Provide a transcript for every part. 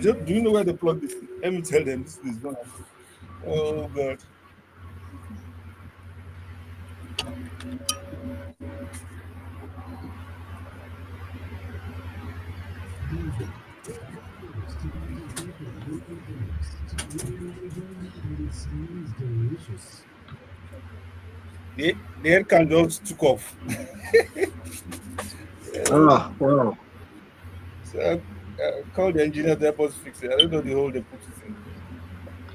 Do you know where they plug this? Let me tell them this is not. Oh God. The head can just took off. Oh, wow. So call the engineer to help us fix it. I don't know the hole they put it in.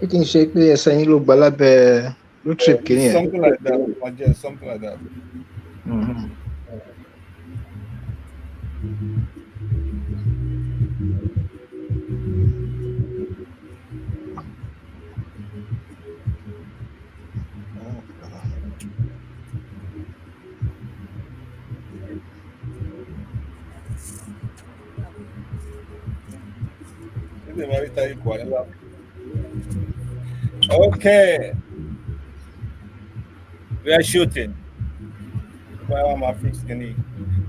You can shake the saying look balabe road trip It's kini. something like that. Just something like that. Mhm. Okay, we are shooting. Well, I'm fixing.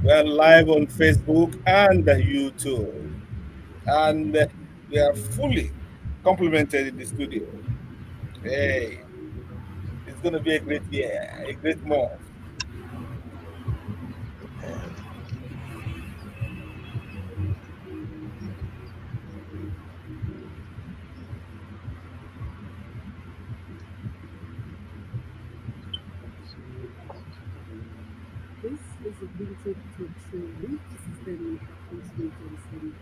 We're live on Facebook and YouTube, and we are fully complimented in the studio. Hey, it's going to be a great year, a great month. This is a Vintage Talkshow. This is Femi, Akintunde-Johnson.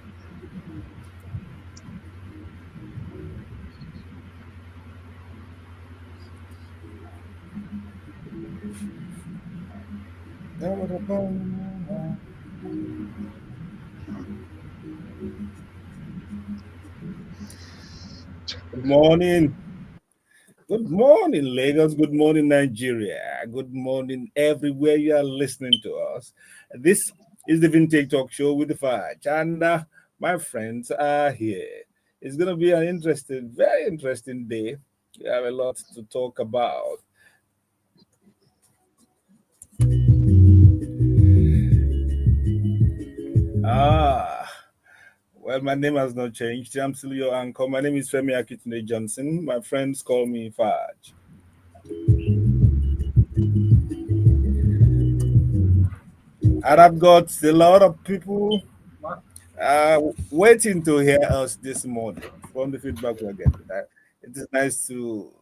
Good morning. Good morning, Lagos. Good morning, Nigeria. Good morning, everywhere you are listening to us. This is the Vintage Talk Show with the Fudge, and my friends are here. It's going to be an interesting, very interesting day. We have a lot to talk about. Ah, well, my name has not changed. I'm still your anchor. My name is Femi Akintunde-Johnson. My friends call me Fudge. And I've got a lot of people waiting to hear us this morning from the feedback we're getting. It is nice to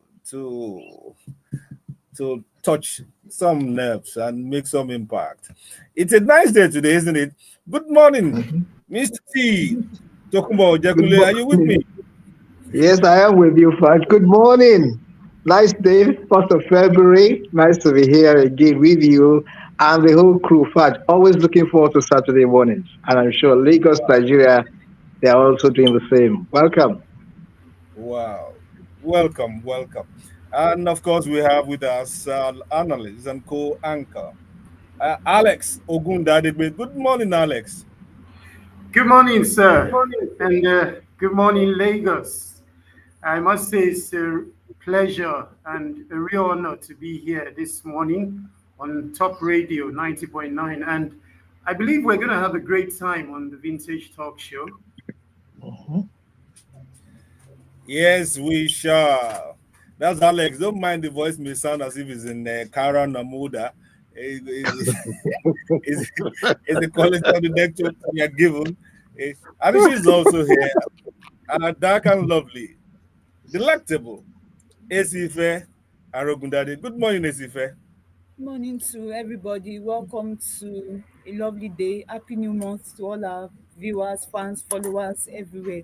to touch some nerves and make some impact. It's a nice day today, isn't it? Good morning, Mr. T. Tokunbo, Good Ojekunle, are you with me? morning. Yes, I am with you, Fudge. Good morning. Nice day, 1st of February. Nice to be here again with you and the whole crew, Fudge. Always looking forward to Saturday mornings. And I'm sure Lagos, Nigeria, they are also doing the same. Welcome. Wow. Welcome, welcome. And of course, we have with us analyst and co-anchor, Alex Ogundadegbe. Good morning, Alex. Good morning, sir, and good morning, Lagos. I must say it's a pleasure and a real honor to be here this morning on Top Radio 90.9. And I believe we're going to have a great time on the Vintage Talk Show. Yes, we shall. That's Alex. Don't mind the voice may sound as if it's in Kara Namuda. It's the quality of the lecture we are given. And she's also here. Dark and lovely. Delectable. Esi-Ìfẹ, Arogundade. Good morning, Esi-Ìfẹ. Morning to everybody. Welcome to a lovely day. Happy New Month to all our viewers, fans, followers everywhere.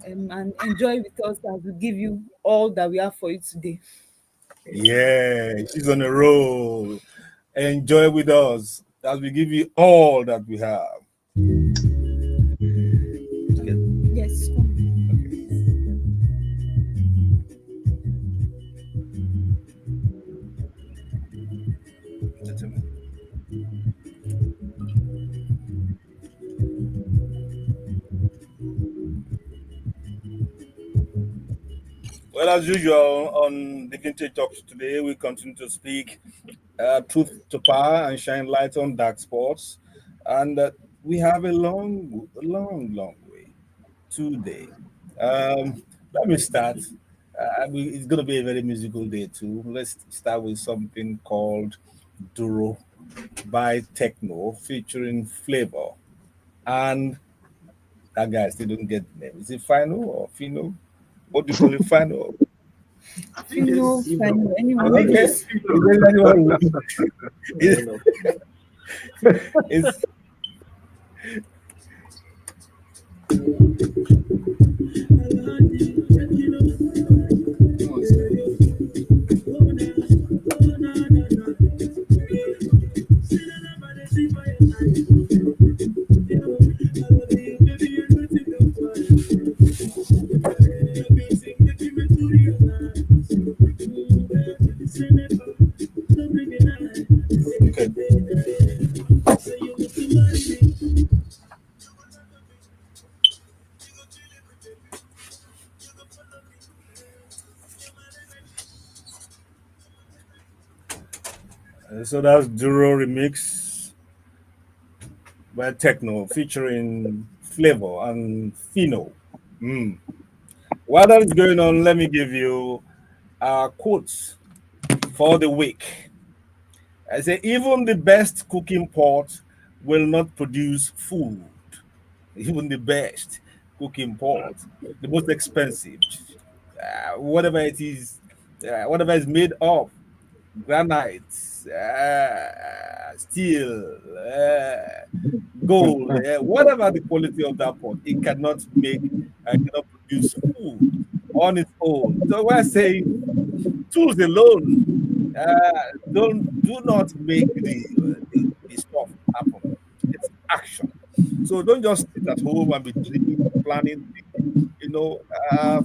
And enjoy with us as we give you all that we have for you today. Yeah, she's on a roll. Enjoy with us as we give you all that we have. Yes. Well, as usual, on the Vintage Talks today, we continue to speak truth to power and shine light on dark sports. And we have a long, long, long way. today. Let me start. It's going to be a very musical day too. Let's start with something called Duro by Techno featuring Flavor. And that guy still don't get the name. Is it Final or Fino? What do you call it? Final? I think Fino, it's Fino, I anyone. think Okay. it's Is Philo. there anyone? Is, is okay. So that's Duro remix by Techno featuring Flavor and Fino. Mm. While that is going on, let me give you our quotes for the week. I say, even the best cooking pot will not produce food. Even the best cooking pot, the most expensive, whatever it is, whatever is made of, granite, steel, gold, whatever the quality of that pot, it cannot produce food on its own. So we're saying tools alone do not make the stuff happen. It's action. So don't just sit at home and be dreaming, planning, thinking. You know, uh,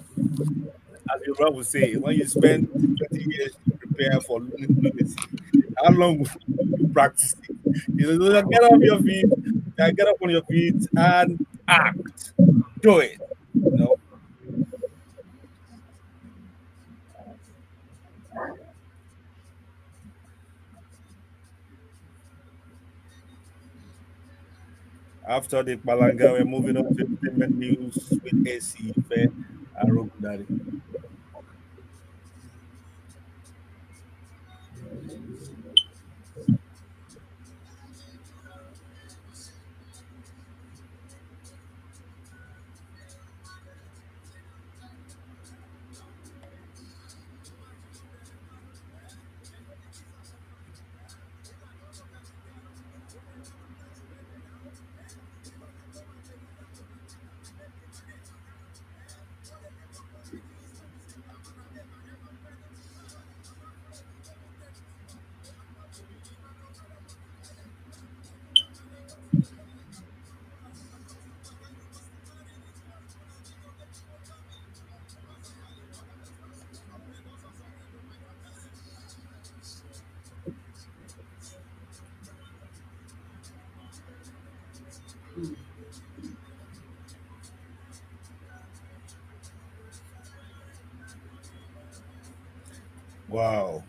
as your brother would say, when you spend 20 years to prepare for lunacy, how long will you practice it? So just get off your feet, get up on your feet and act. Do it. You know, after the Palanga, we're moving on to entertainment news with Esi-Ìfẹ, Arogundade. Wow.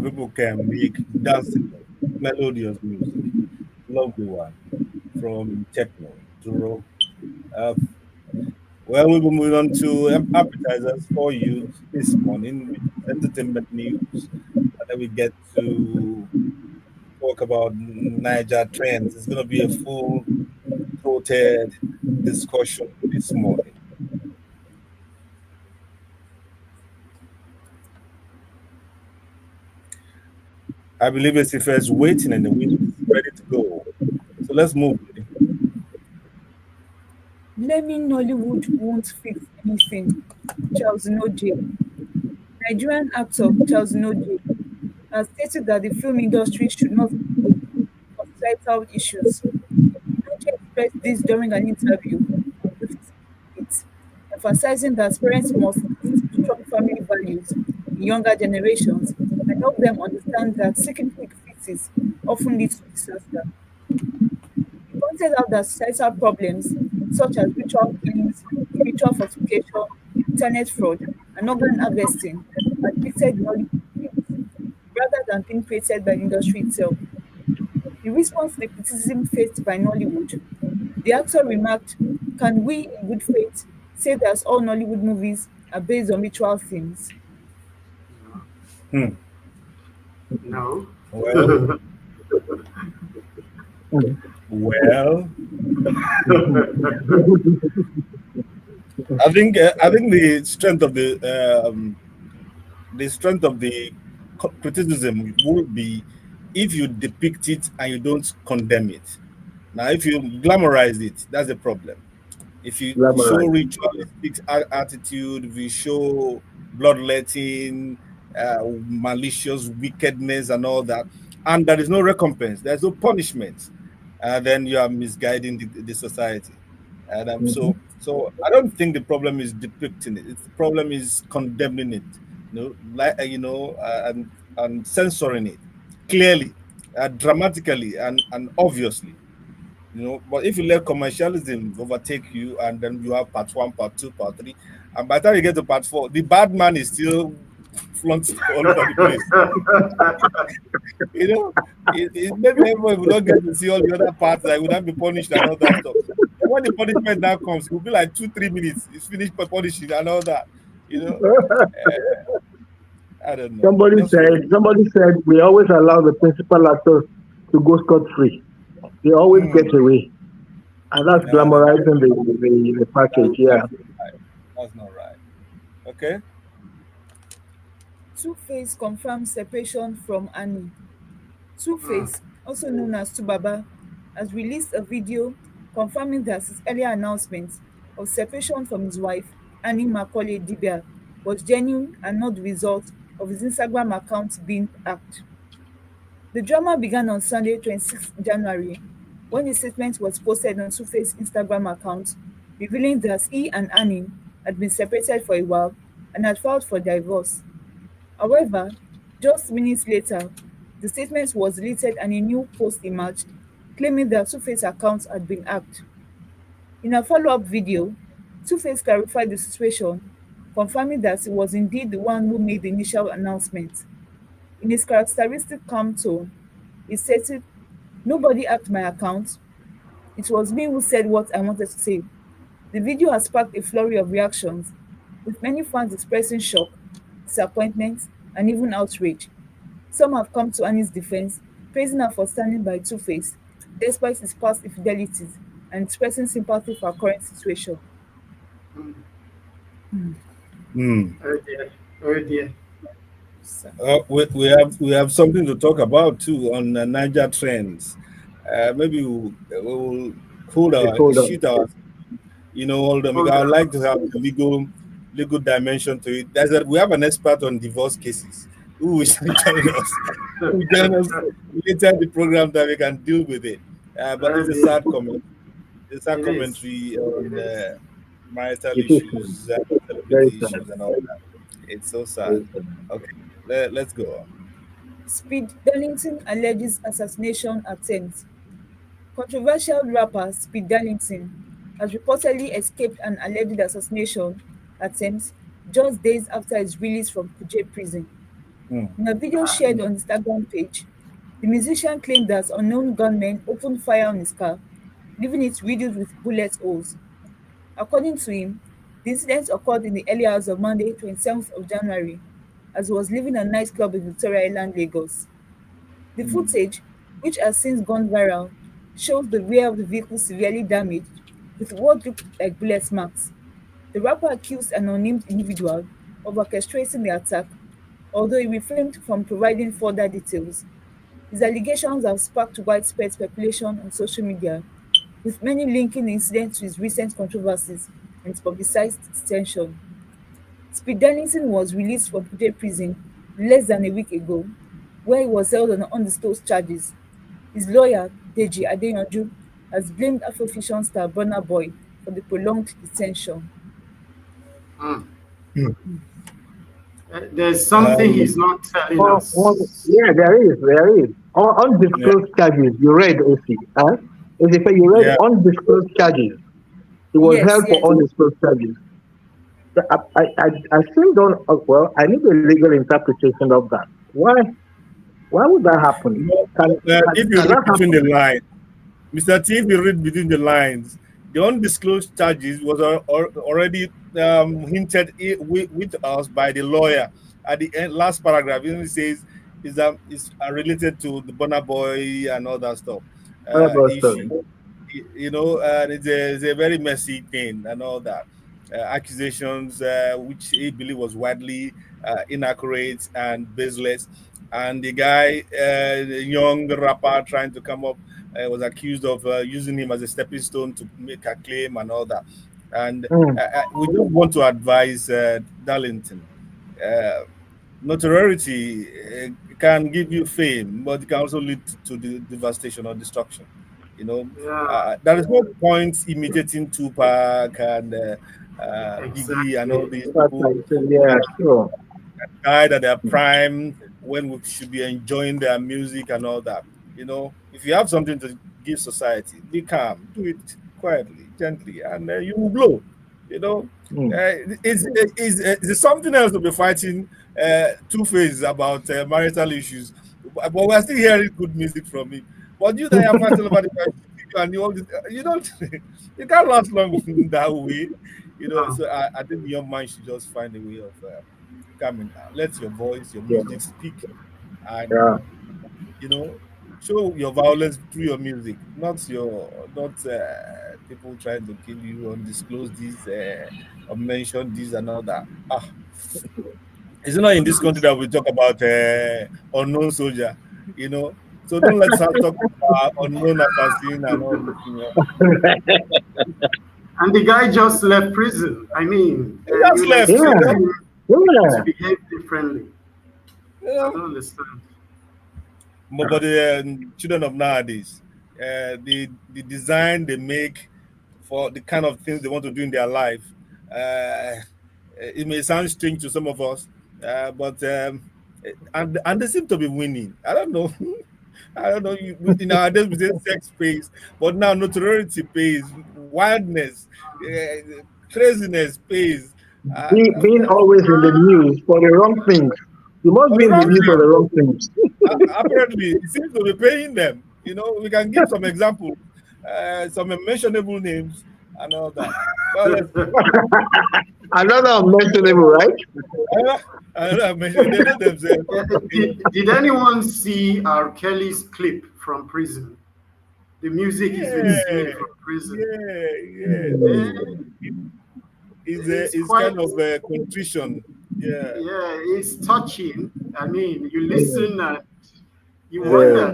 People can make dancing, melodious music. Lovely one from Techno, Duro. Uh, well, we will move on to appetizers for you this morning, which is entertainment news. And then we get to talk about Niger trends. It's going to be a full throated discussion this morning. I believe Esi-Ìfẹ is waiting in the wings, ready to go. So let's move. Blaming Nollywood won't fix anything. Charles Noje. Nigerian actor Charles Noje has stated that the film industry should not be blamed for societal issues. Noje expressed this during an interview with it, emphasizing that parents must instill strong family values in younger generations and help them understand that seeking quick fixes often leads to disaster. He pointed out that societal problems such as ritual killings, spiritual fortification, internet fraud, and organ harvesting are depicted in Hollywood films rather than being created by the industry itself. In response to the criticism faced by Nollywood, the actor remarked, "Can we, in good faith, say that all Nollywood movies are based on ritual themes. Hmm. No. Well, Mm. well, I think the strength of the criticism would be if you depict it and you don't condemn it. Now, if you glamorize it, that's a problem. If you show Glamorize. ritualistic attitude, if you show bloodletting, malicious wickedness, and all that, and there is no recompense, there's no punishment, then you are misguiding the society. And Mhm. so I don't think the problem is depicting it. It's, the problem is condemning it, and censoring it clearly, dramatically, and obviously. But if you let commercialism overtake you, and then you have part one, part two, part three, and by the time you get to part four, the bad man is still flaunted all over the place. Maybe everyone will not get to see all the other parts that would not be punished and all that stuff. And when the punishment now comes, it will be like 2-3 minutes. It's finished by punishing and all that. You know, I don't know. Just wait. Somebody said we always allow the principal actors to go scot free. They always get Hmm. away, and that's No, no, glamorizing the package. Yeah. that's not right. That's not right. Okay. Two-Face confirms separation from Annie. Two-Face, also known as Tubaba, has released a video confirming that his earlier announcement of separation from his wife, Annie Macaulay Dibia, was genuine and not the result of his Instagram account being hacked. The drama began on Sunday, 26 January, when a statement was posted on Two-Face's Instagram account revealing that he and Annie had been separated for a while and had filed for divorce. However, just minutes later, the statement was deleted and a new post emerged claiming that Two-Face account had been hacked. In a follow-up video, Two-Face clarified the situation, confirming that he was indeed the one who made the initial announcement. In his characteristic calm tone, he stated, "Nobody hacked my account. It was me who said what I wanted to say." The video has sparked a flurry of reactions, with many fans expressing shock, disappointment, and even outrage. Some have come to Annie's defense, praising her for standing by Two-Face despite his past infidelities and expressing sympathy for her current situation. Hmm. Oh dear. Oh dear. So, We have something to talk about too on Niger trends. Maybe we'll hold Please our hold on. shoot our hold on, because Hold I would on. like to have the legal dimension to it. There's we have an expert on divorce cases who will join us. Who will join us later in the program that we can deal with it. But Oh it's a dear. sad comment. It's a sad It is. commentary It on is. marital It is sad. issues, Very celebrity sad. issues, and all that. It's so sad. Very sad. Okay, let's go on. Speed Darlington alleges assassination attempt. Controversial rapper Speed Darlington has reportedly escaped an alleged assassination attempt just days after his release from Kuje prison. Hmm. In a video shared on his Instagram page, the musician claimed that unknown gunmen opened fire on his car, leaving it riddled with bullet holes. According to him, the incident occurred in the early hours of Monday, 27th of January, as he was leaving a nightclub in Victoria Island, Lagos. The footage, which has since gone viral, shows the rear of the vehicle severely damaged, with what looked like bullet marks. The rapper accused an unnamed individual of orchestrating the attack, although he refrained from providing further details. His allegations have sparked widespread speculation on social media, with many linking the incident to his recent controversies and its publicized detention. Speed Darlington was released from Kuje prison less than a week ago, where he was held on undisclosed charges. His lawyer, Deji Adeyanju, has blamed Afrofusion star Burna Boy for the prolonged detention. Mm. Hmm. There's something Um, he's not telling us. Yeah, there is. yeah, Undisclosed charges. You read, Esi. Huh? Esi, you read yeah. undisclosed charges. He was Yes, held for yes. undisclosed charges. So I still don't. Well, I need a legal interpretation of that. Why would that happen? No, Can if you can read that between the happen? lines, Mr. T, if you read between the lines, the undisclosed charges was already hinted with us by the lawyer at the end, last paragraph. It says is related to the Burna Boy and all that stuff issue. And it's a very messy thing and all that. Accusations which he believed was widely inaccurate and baseless. And the guy, the young rapper trying to come up, was accused of using him as a stepping stone to make a claim and all that. And we just want to advise Darlington. Uh, Notoriety can give you fame, but it can also lead to the devastation or destruction. You know, Yeah, there is no point imitating Tupac and Biggie and all exactly. these people Yeah, that sure. died at their prime when we should be enjoying their music and all that. If you have something to give society, be calm, do it quietly, gently, and you will blow. You know, Mm. it's something else to be fighting two phases about marital issues, but we're still hearing good music from him. But you that are fighting about the and you all this, you don't, you can't last long in that way. No. So I think the young man should just find a way of calming down. Let your voice, your Yeah, music speak, and yeah. you know, show your violence through your music, not people trying to kill you, undisclose this, or mention this and all that. It's not in this country that we talk about unknown soldier, you know. So don't let's have talk about unknown assassin and all this. And the guy just left prison. I mean, He just you'd left, Yeah, expect him to yeah. behave differently. you I know. don't understand. But the children of nowadays, the design they make for the kind of things they want to do in their life, it may sound strange to some of us, but and they seem to be winning. I don't know. I don't know. In our days, we say sex pays, but now notoriety pays, wildness, craziness pays. Uh, Being always in the news for the wrong things. You must for be the in the wrong news for thing. the wrong things. Apparently, it seems to be paying them. We can give some examples, some mentionable names and all that. But let's see. Another unmentionable, right? I don't know, mention, they know themselves. Did anyone see R. Kelly's clip from prison? The music he's been singing Yeah, from prison. yeah. Eh, it's It's kind quite, of contrition. Yeah. yeah, it's touching. I mean, you listen and you wonder. Yeah.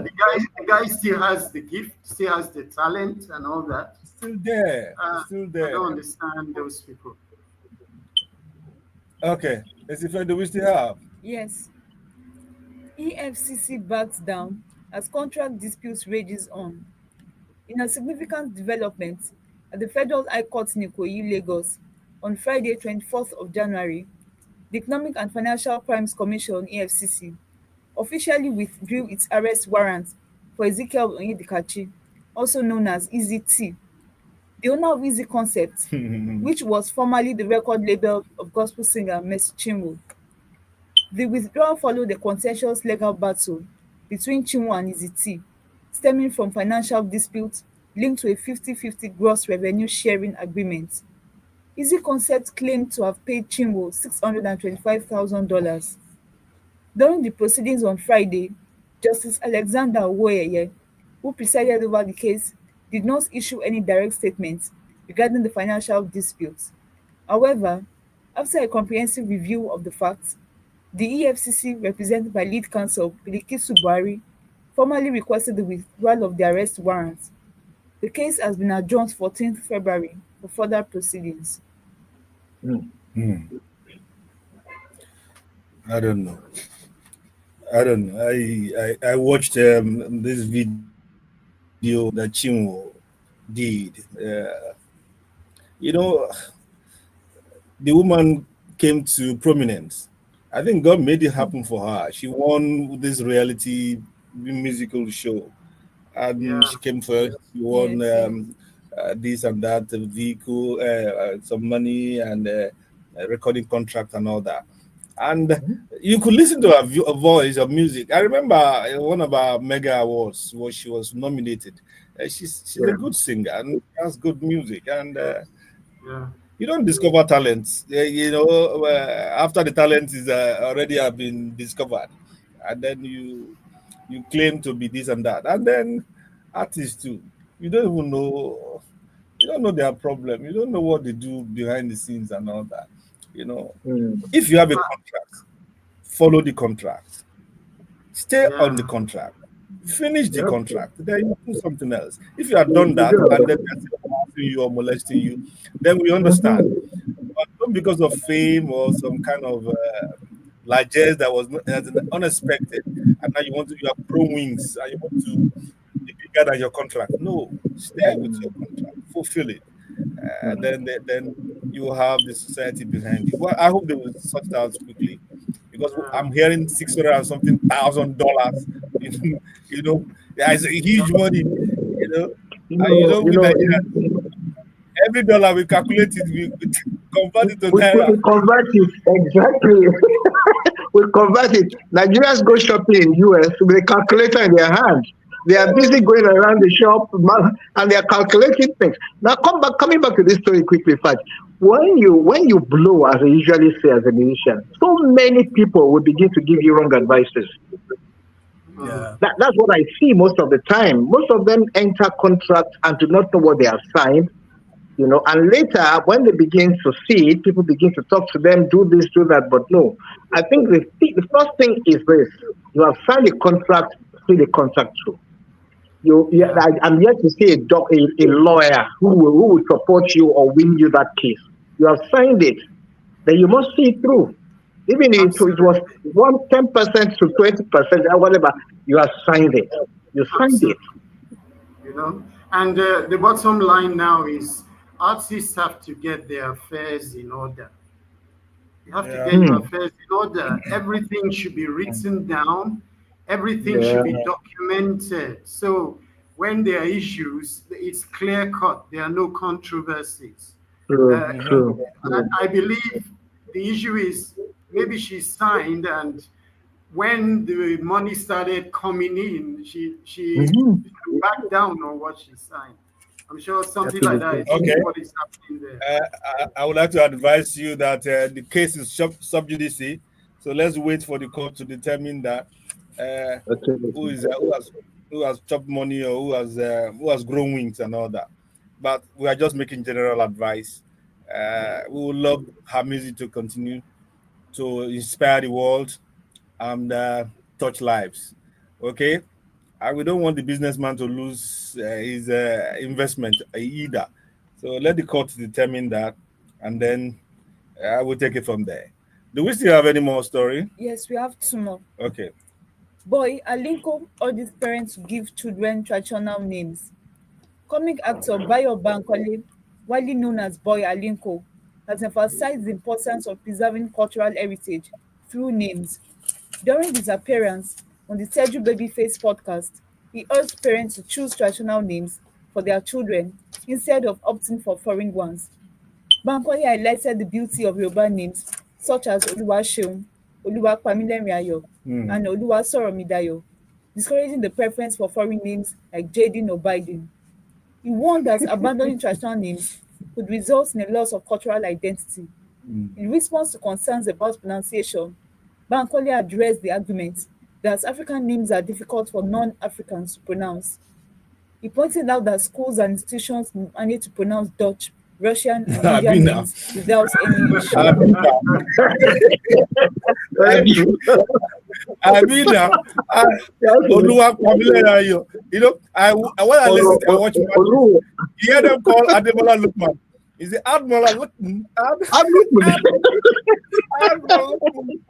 The guy still has the gift, still has the talent, and all that. It's still there. It's still I don't there. understand those people. Okay. Esi-Ìfẹ, do we still have? Yes, EFCC backs down as contract disputes rages on. In a significant development at the Federal High Court in Ikoyi, Lagos, on Friday, 24th of January, the Economic and Financial Crimes Commission (EFCC) officially withdrew its arrest warrant for Ezekiel Onyedikachi, also known as Easy T, the owner of Easy Concept, which was formerly the record label of gospel singer Mercy Chinwo. The withdrawal followed a contentious legal battle between Chinwo and Easy T, stemming from financial disputes linked to a 50-50 gross revenue sharing agreement. Easy Concept claimed to have paid Chinwo $625,000. During the proceedings on Friday, Justice Alexander Owoyeye, who presided over the case, did not issue any direct statement regarding the financial dispute. However, after a comprehensive review of the facts, the EFCC, represented by lead counsel Bilikisu Buhari, formally requested the withdrawal of the arrest warrant. The case has been adjourned to 14th February for further proceedings. Hmm. I don't know. I don't know. I watched this video that Chinwo did. You know, the woman came to prominence. I think God made it happen for her. She won this reality musical show, and Yeah, she came first. She won Yes, yes. this and that vehicle, some money, and recording contract and all that. and you could listen to her voice or music. I remember one of our mega awards where she was nominated. She's a Yeah. good singer and has good music, and Yeah. you don't discover talents. After the talent is already have been discovered, and then you claim to be this and that, and then artists too. You don't even know. You don't know their problem. You don't know what they do behind the scenes and all that. You know, Mm. if you have a contract, follow the contract. Stay on Yeah. the contract. Finish the Yep. contract. Then you do something else. If you have done You that do. and then that's harassing you or molesting you, then we understand. But not because of fame or some kind of largesse that was unexpected, and now you have pro wings and you want to be bigger than your contract. No, stay with your contract, fulfill it. Then you will have the society behind you. Well, I hope they will sort it out quickly because Yeah. I'm hearing 600 and something $1,000. You know, yeah, it's a huge money. You know, and you know, You with know, Nigeria, every dollar we calculate it, we convert it to we naira. convert it exactly. We convert it. Nigerians go shopping in US with a calculator in their hand. They are busy going around the shop and they are calculating things. Now, coming back to this story quickly, Faj. When you blow, as I usually say as a musician, so many people will begin to give you wrong advices. Mm. That's what I see most of the time. Most of them enter contracts and do not know what they have signed. And later when they begin to see it, people begin to talk to them, do this, do that. But no, I think the first thing is this: you have signed a contract, see the contract through. Yeah. I'm yet to see a lawyer who will support you or win you that case. You have signed it, then you must see it through. Even if it was Absolutely. 10% to 20% or whatever, you have signed it. You signed it. Absolutely. And the bottom line now is artists have to get their affairs in order. You have to Yeah. get your Hmm. affairs in order. Everything should be written down. Everything should Yeah, be documented. So when there are issues, it's clear cut. There are no controversies. true, Uh, true, true. I believe the issue is maybe she signed, and when the money started coming in, she Mm-hmm. backed down on what she signed. I'm sure something like that Absolutely. is Okay. what is happening there. I would like to advise you that the case is sub judice, so let's wait for the court to determine that uh, who Absolutely. is who has chopped money or who has grown wings and all that. But we are just making general advice. We would love her music to continue to inspire the world and touch lives. Okay, and we don't want the businessman to lose his investment either. So let the court determine that, and then I will take it from there. Do we still have any more story? Yes, we have two more. Okay. Boy, Alinko urges parents to give children traditional names. Comic actor Bayo Bankole, widely known as Boy Alinko, has emphasized the importance of preserving cultural heritage through names. During his appearance on the Teju Babyface podcast, he urged parents to choose traditional names for their children instead of opting for foreign ones. Bankole highlighted the beauty of Yoruba names such as Oluwaseun, Oluwapamilerin-Ayo, Hmm. and Oluwasoromidayo, discouraging the preference for foreign names like Jaden or Biden. He warned that abandoning traditional names could result in a loss of cultural identity. Hmm. In response to concerns about pronunciation, Bankole addressed the argument that African names are difficult for non-Africans to pronounce. He pointed out that schools and institutions manage to pronounce Dutch, Russian, and I've Indian been now. names without any issue. I've been now. Very I've been, true. I've been now. That's Oluwapamilerin-Ayo. When I listen, I watch matches. Olu. You hear them call Ademola Lookman. Is it Admiral Lookman? Absolutely. Admiral Lookman.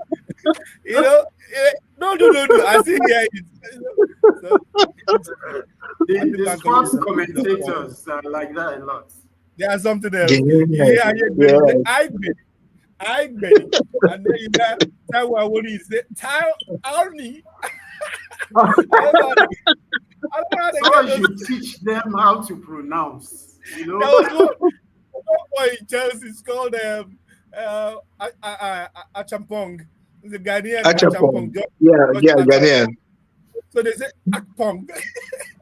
No, no, no, no. I see here it. So, The sports commentators are like that a lot. there's something else. You Genius. hear I bet, and then you hear Taiwan what he say, Arnie. I don't know how they Someone get should those. teach them how to pronounce. You There know, was one boy in Chelsea. It's called Achampong. The Ghanaian Achapong. Achapong. Yeah, Ghanaian. So they say Akpong.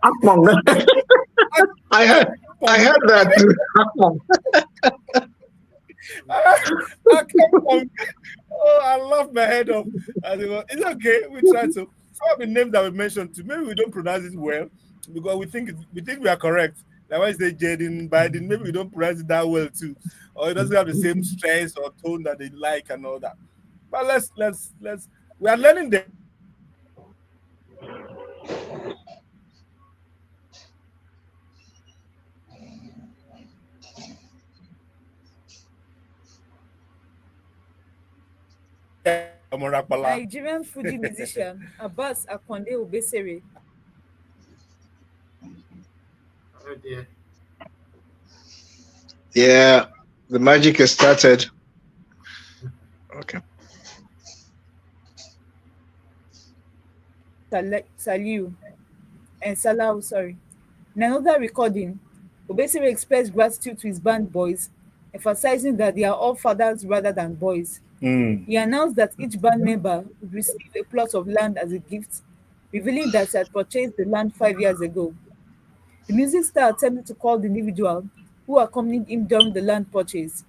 Akpong. I heard that too. Akpong. Akpong. Oh, I love my head off. It's okay. We try to. Some of the names that we mentioned too. Maybe we don't pronounce it well because we think we are correct. Like why is they Jaden, Biden? Maybe we don't pronounce it that well too, or it doesn't have the same stress or tone that they like and all that. But let's. We are learning the Nigerian Fuji musician Abbas Akonde Obesere. Oh dear. Yeah, the magic has started. Okay. Saliu and Salahu, sorry. In another recording, Obesere expressed gratitude to his band boys, emphasizing that they are all fathers rather than boys. He announced that each band member would receive a plot of land as a gift, revealing that he had purchased the land 5 years ago. The music star attempted to call the individual who accompanied him during the land purchase.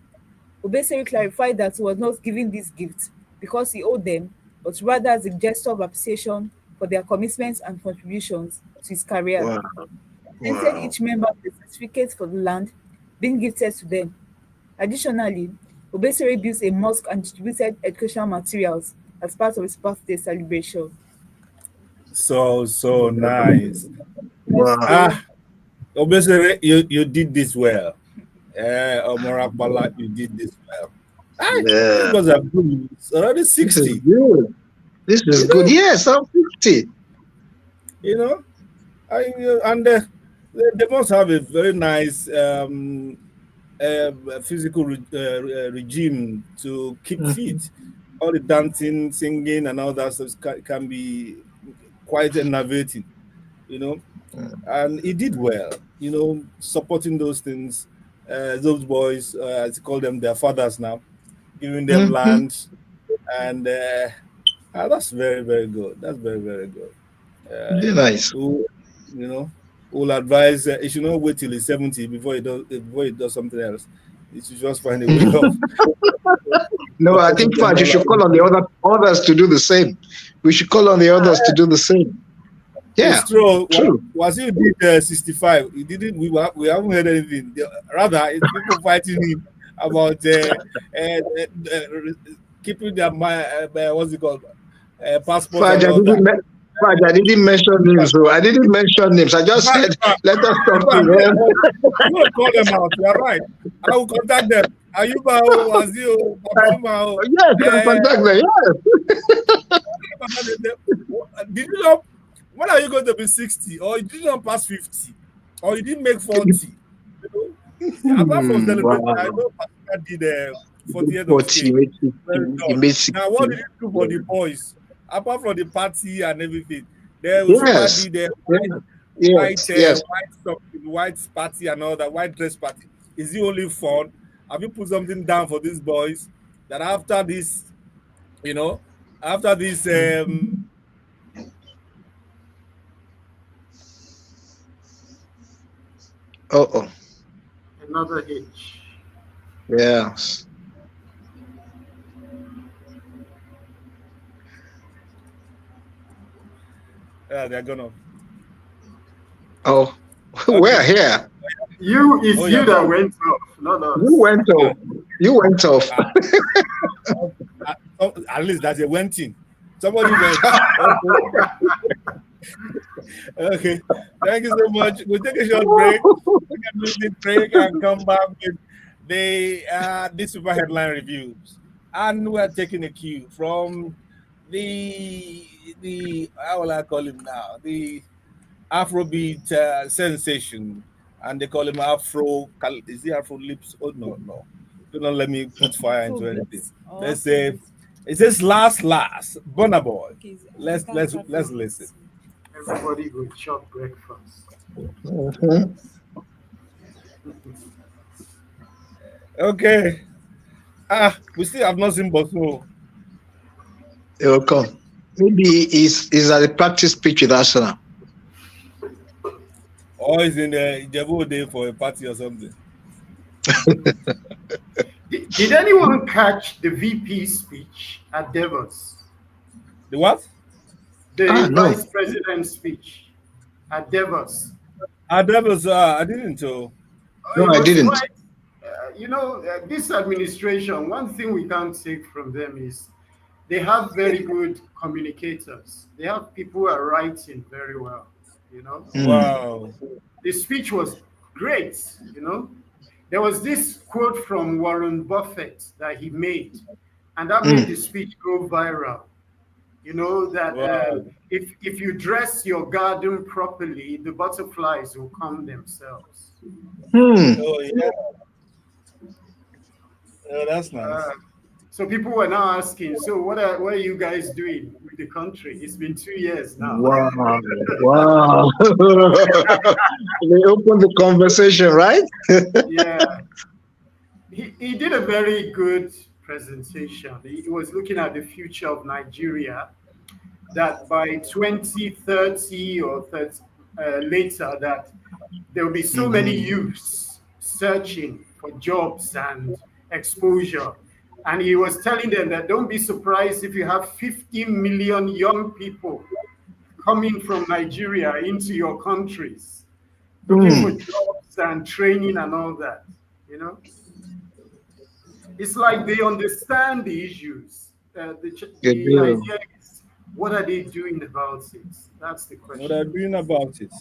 Obesere clarified that he was not giving this gift because he owed them, but rather as a gesture of appreciation for their commitments and contributions to his career. Wow. He sent each member with a certificate for the land being gifted to them. Additionally, Obesere built a mosque and distributed educational materials as part of his birthday celebration. so nice. Wow. Obviously, you did this well. Omorakpala, you did this well. Yeah. This was a good. It's already This is 60. good. This is good. Yes, I'm 50. You know, and they must have a very nice physical regime to keep fit. All the dancing, singing, and all that stuff can be quite enervating, you know. And he did well, you know, supporting those things. Those boys, as you call them, their fathers now, giving them land, and that's very, very good. That's very, very good. Very nice. You know, will advise he should not wait till he's 70 before he does something else. He should just find a way of. No, I think Fad, you should call on the others to do the same. We should call on the others to do the same. Yeah, It's true. true. Was he did 65? He didn't. We haven't heard anything. Rather, it's people fighting him about keeping their what's it called? Passport Fad, and all that. I didn't mention names, so I didn't mention names. I just said, let us talk to I'm them. going to call them out. You're right. I will contact them. Ayuba, Wazio, Babsuma. Yes, can contact them. Yes. Did you know when are you going to be 60? Or you didn't pass 50? Or you didn't make 40? You know? Apart from celebrating, Wow. I know Pastor did 40th 40, of he Well made done. 60. Now, what did you do for the boys? Apart from the party and everything, there was Yes. party, there Yes, yes. white party and all that, white dress party. Is it only fun? Have you put something down for these boys that after this, you know, after this Oh, Another hitch. yes. they're gonna Oh, we're here. It's Oh, you yeah. that went off, not us. You went off. You went off. at least that's a went in. Somebody went. Okay. Thank you so much. We'll take a short break. We can music break and come back with the super headline reviews. And we're taking a cue from the how will I call him now? The Afrobeat sensation. And they call him Afro. Is he Afro Lips? Oh no. Do not let me put fire into anything. Let's say it says last Burna Boy. Okay, Let's listen. Everybody go chop breakfast. Mhm. Okay. We still have not seen Bosun. It will come. Maybe he's at a practice pitch with Arsenal. Or is in the Jebu Day for a party or something. Did anyone catch the VP speech at Davos? The what? The No. vice president's speech at Davos. That was, I didn't. No, I didn't. Quite, this administration, one thing we can't take from them is they have very good communicators. They have people who are writing very well, Wow. The speech was great, There was this quote from Warren Buffett that he made, and that made the speech go viral. That if you dress your garden properly, the butterflies will come themselves. Oh, yeah. Oh, that's nice. So people were now asking, so what are you guys doing with the country? It's been 2 years now. Wow. They opened the conversation, right? Yeah. He did a very good presentation. He was looking at the future of Nigeria, that by 2030 or later, that there will be so many youths searching for jobs and exposure. And he was telling them that don't be surprised if you have 50 million young people coming from Nigeria into your countries, looking for jobs and training and all that, It's like they understand the issues. The idea is, what are they doing about it? That's the question. What are you doing about it?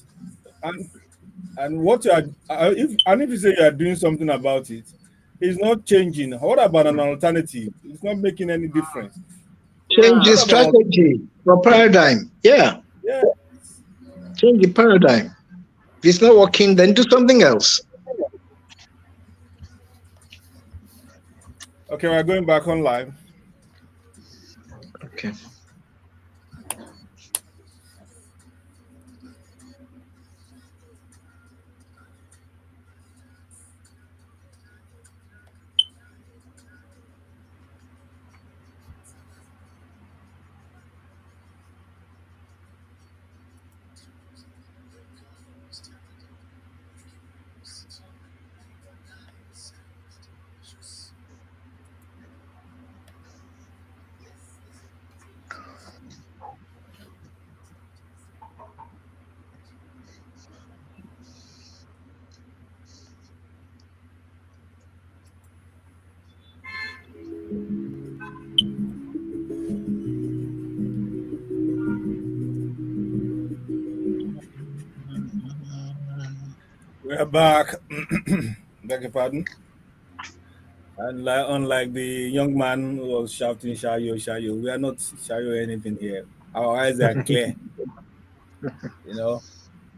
And what you are, if you say you are doing something about it, it's not changing. What about an alternative? It's not making any difference. Change the strategy or paradigm. Yeah. Change the paradigm. If it's not working, then do something else. Okay, we're going back on live. Okay. We're back. Beg your pardon. And unlike the young man who was shouting "Shayo, Shayo," we are not Shayo anything here. Our eyes are clear.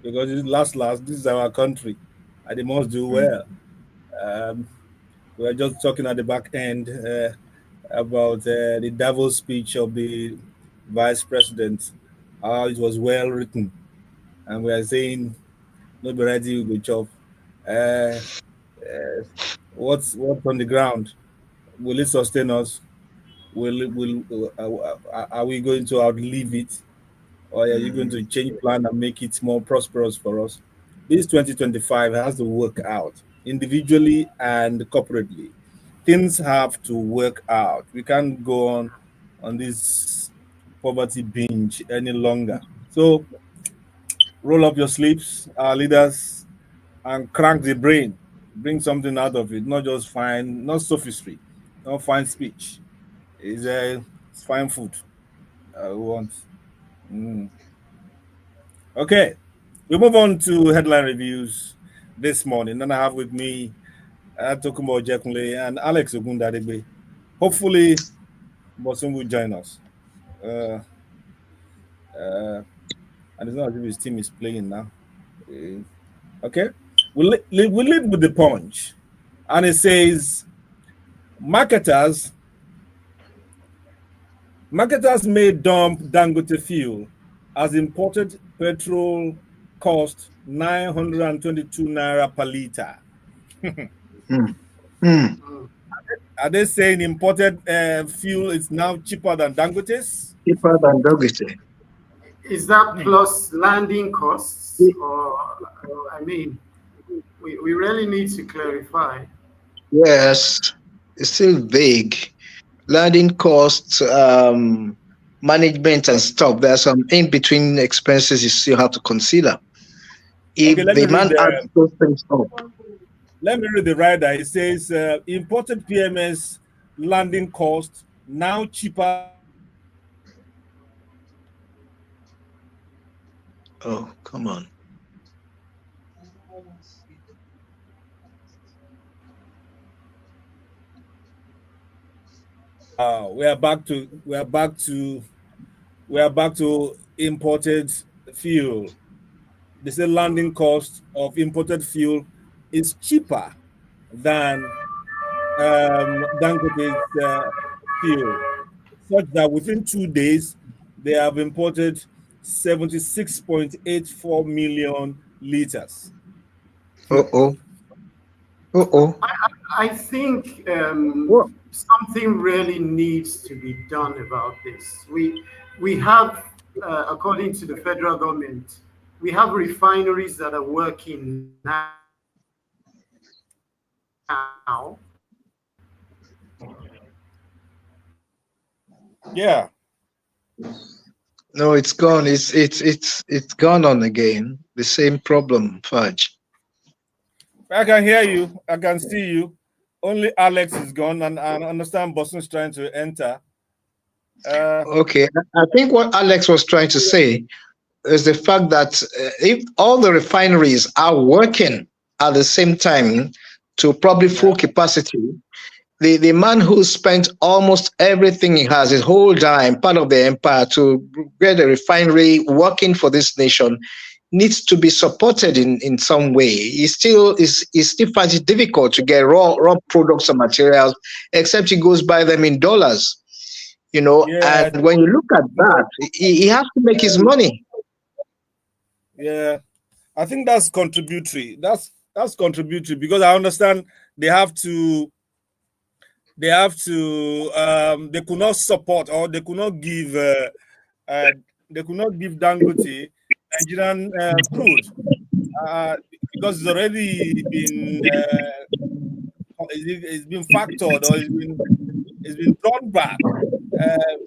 Because last, this is our country, and they must do well. We are just talking at the back end about the Davos speech of the vice president, how it was well written, and we are saying, "No be ready, we go chop." What's on the ground? Will it sustain us? Are we going to outlive it, or are you going to change plan and make it more prosperous for us? This 2025 has to work out individually and corporately. Things have to work out. We can't go on this poverty binge any longer. So roll up your sleeves, our leaders, and crank the brain. Bring something out of it, not just not sophistry, not fine speech. It's fine food. We want. Okay, we move on to headline reviews this morning. And I have with me Tokunbo, Ojekunle, and Alex Ogundadegbe. Hopefully, Bosun will join us. And it's not as if his team is playing now. Okay, we lead with the punch, and it says, marketers may dump Dangote fuel as imported petrol cost 922 naira per liter. Are they saying imported fuel is now cheaper than Dangote's? Cheaper than Dangote. Is that plus landing costs, or I mean, we really need to clarify. Yes, it's still vague. Landing costs, management and stuff. There are some in between expenses you still have to consider. Okay, If let me the read man adds the those things up. let me read the rider. It says imported PMS landing cost now cheaper. Oh, come on. We are back to imported fuel. They say landing cost of imported fuel is cheaper than Dangote's fuel, such that within 2 days they have imported 76.84 million liters. Uh-oh. Uh-oh. I think What? something really needs to be done about this. We have, according to the federal government, we have refineries that are working now. Yeah. No, it's gone. It's gone on again. The same problem, Fudge. I can hear you. I can see you. Only Alex is gone, and I understand Bosun's trying to enter. Okay, I think what Alex was trying to say is the fact that if all the refineries are working at the same time to probably full capacity, the man who spent almost everything he has, his whole dime, part of the empire, to get a refinery working for this nation, needs to be supported in some way. He still finds it difficult to get raw products or materials, except he goes buy them in dollars. Yeah, And when you look at that, he has to make his money. yeah. I think that's contributory. That's contributory because I understand they could not support, or they could not give Dangote Nigerian crude because it's already been it's been factored, or it's been drawn back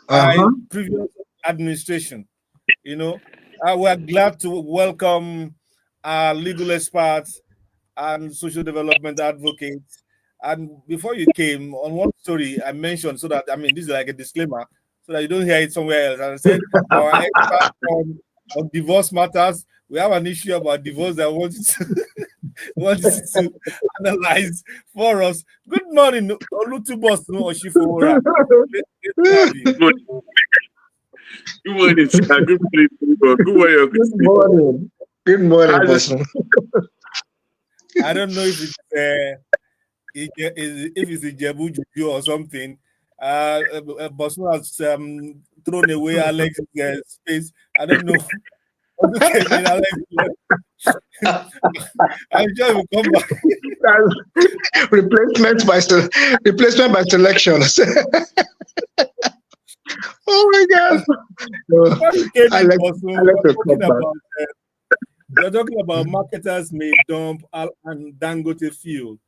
by Uh-huh. previous administration. We're glad to welcome our legal experts and social development advocates. And before you came, on one story I mentioned, so that this is like a disclaimer, so that you don't hear it somewhere else. And I said our expert on divorce matters. We have an issue about divorce that wants to analyze for us. Good morning, Olutu Bosun Oshifowora. Good morning, sir. Good morning. Good morning. Good morning. Good morning, Bosun. I don't know if it's a Jebu Juju or something. Bosun has thrown away Alex's space. I don't know. Alex, I'm sure he will come back. replacement by selection. Oh my God! We're talking about marketers may dump and Dangote fuel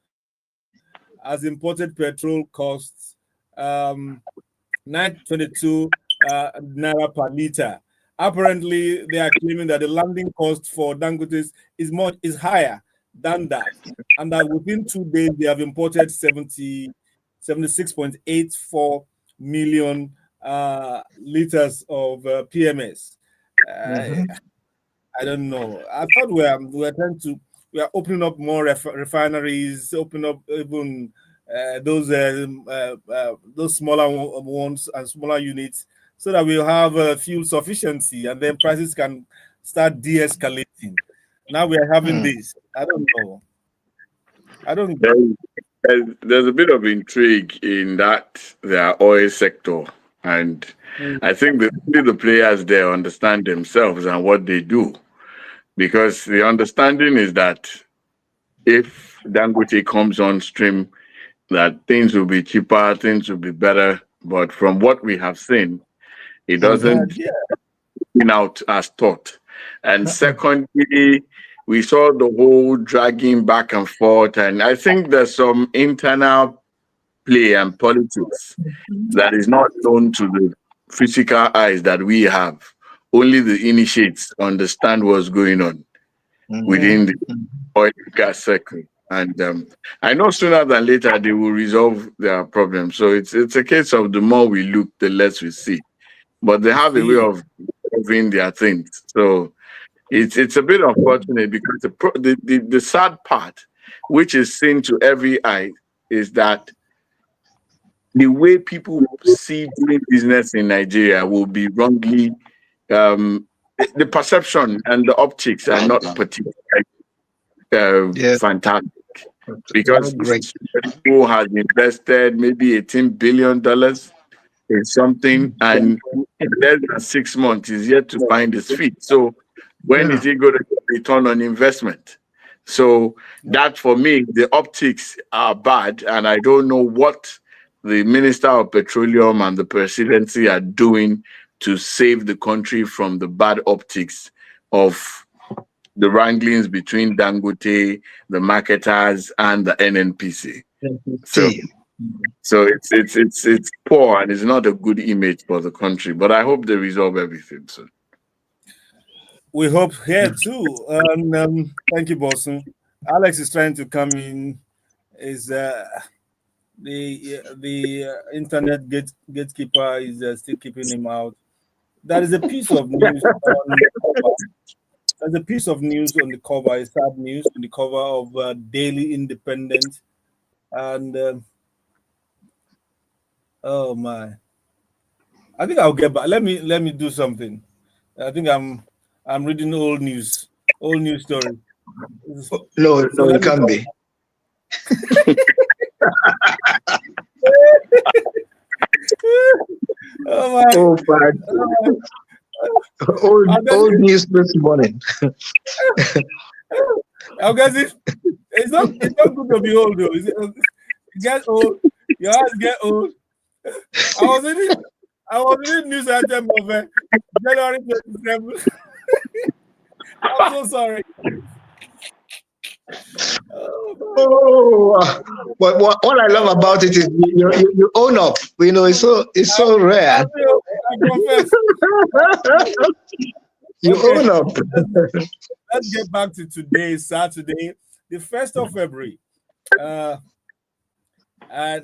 as imported petrol costs 922 naira per liter. Apparently, they are claiming that the landing cost for Dangote is higher than that, and that within 2 days they have imported 76.84 million liters of PMS. I don't know. I thought we are opening up more refineries, open up even those smaller ones and smaller units, so that we'll have fuel sufficiency, and then prices can start de-escalating. Now we are having this. I don't know. There's a bit of intrigue in that their oil sector, and I think the players there understand themselves and what they do, because the understanding is that if Dangote comes on stream that things will be cheaper, things will be better. But from what we have seen, it doesn't turn out as thought. And secondly, we saw the whole dragging back and forth. And I think there's some internal play and politics that is not known to the physical eyes that we have. Only the initiates understand what's going on within the oil and gas sector. And I know sooner than later they will resolve their problem. So it's a case of the more we look, the less we see. But they have a way of resolving their things. So it's a bit unfortunate because the sad part, which is seen to every eye, is that the way people see doing business in Nigeria will be wrongly. The perception and the optics are not particularly fantastic because who has invested maybe $18 billion in something, and in less than 6 months is yet to find his feet. So when is he going to get return on investment? So that, for me, the optics are bad, and I don't know what the Minister of Petroleum and the presidency are doing to save the country from the bad optics of the wranglings between Dangote, the marketers, and the NNPC. So it's poor, and it's not a good image for the country. But I hope they resolve everything soon. We hope here too. And thank you, Bosun. Alex is trying to come in. Is the internet gatekeeper is still keeping him out? There is a piece of news. There's a piece of news on the cover. It's sad news on the cover of Daily Independent, and oh my! I think I'll get back. Let me do something. I think I'm reading old news story. No, it can't be. Oh my! Oh my! Old news this morning. I guess it's not good to be old though. It gets old. Your eyes get old. I was reading news item of January 27. I'm so sorry. But what I love about it is you own up. You know, it's so rare. I confess. You own up. Let's get back to today, Saturday, the 1st of February. And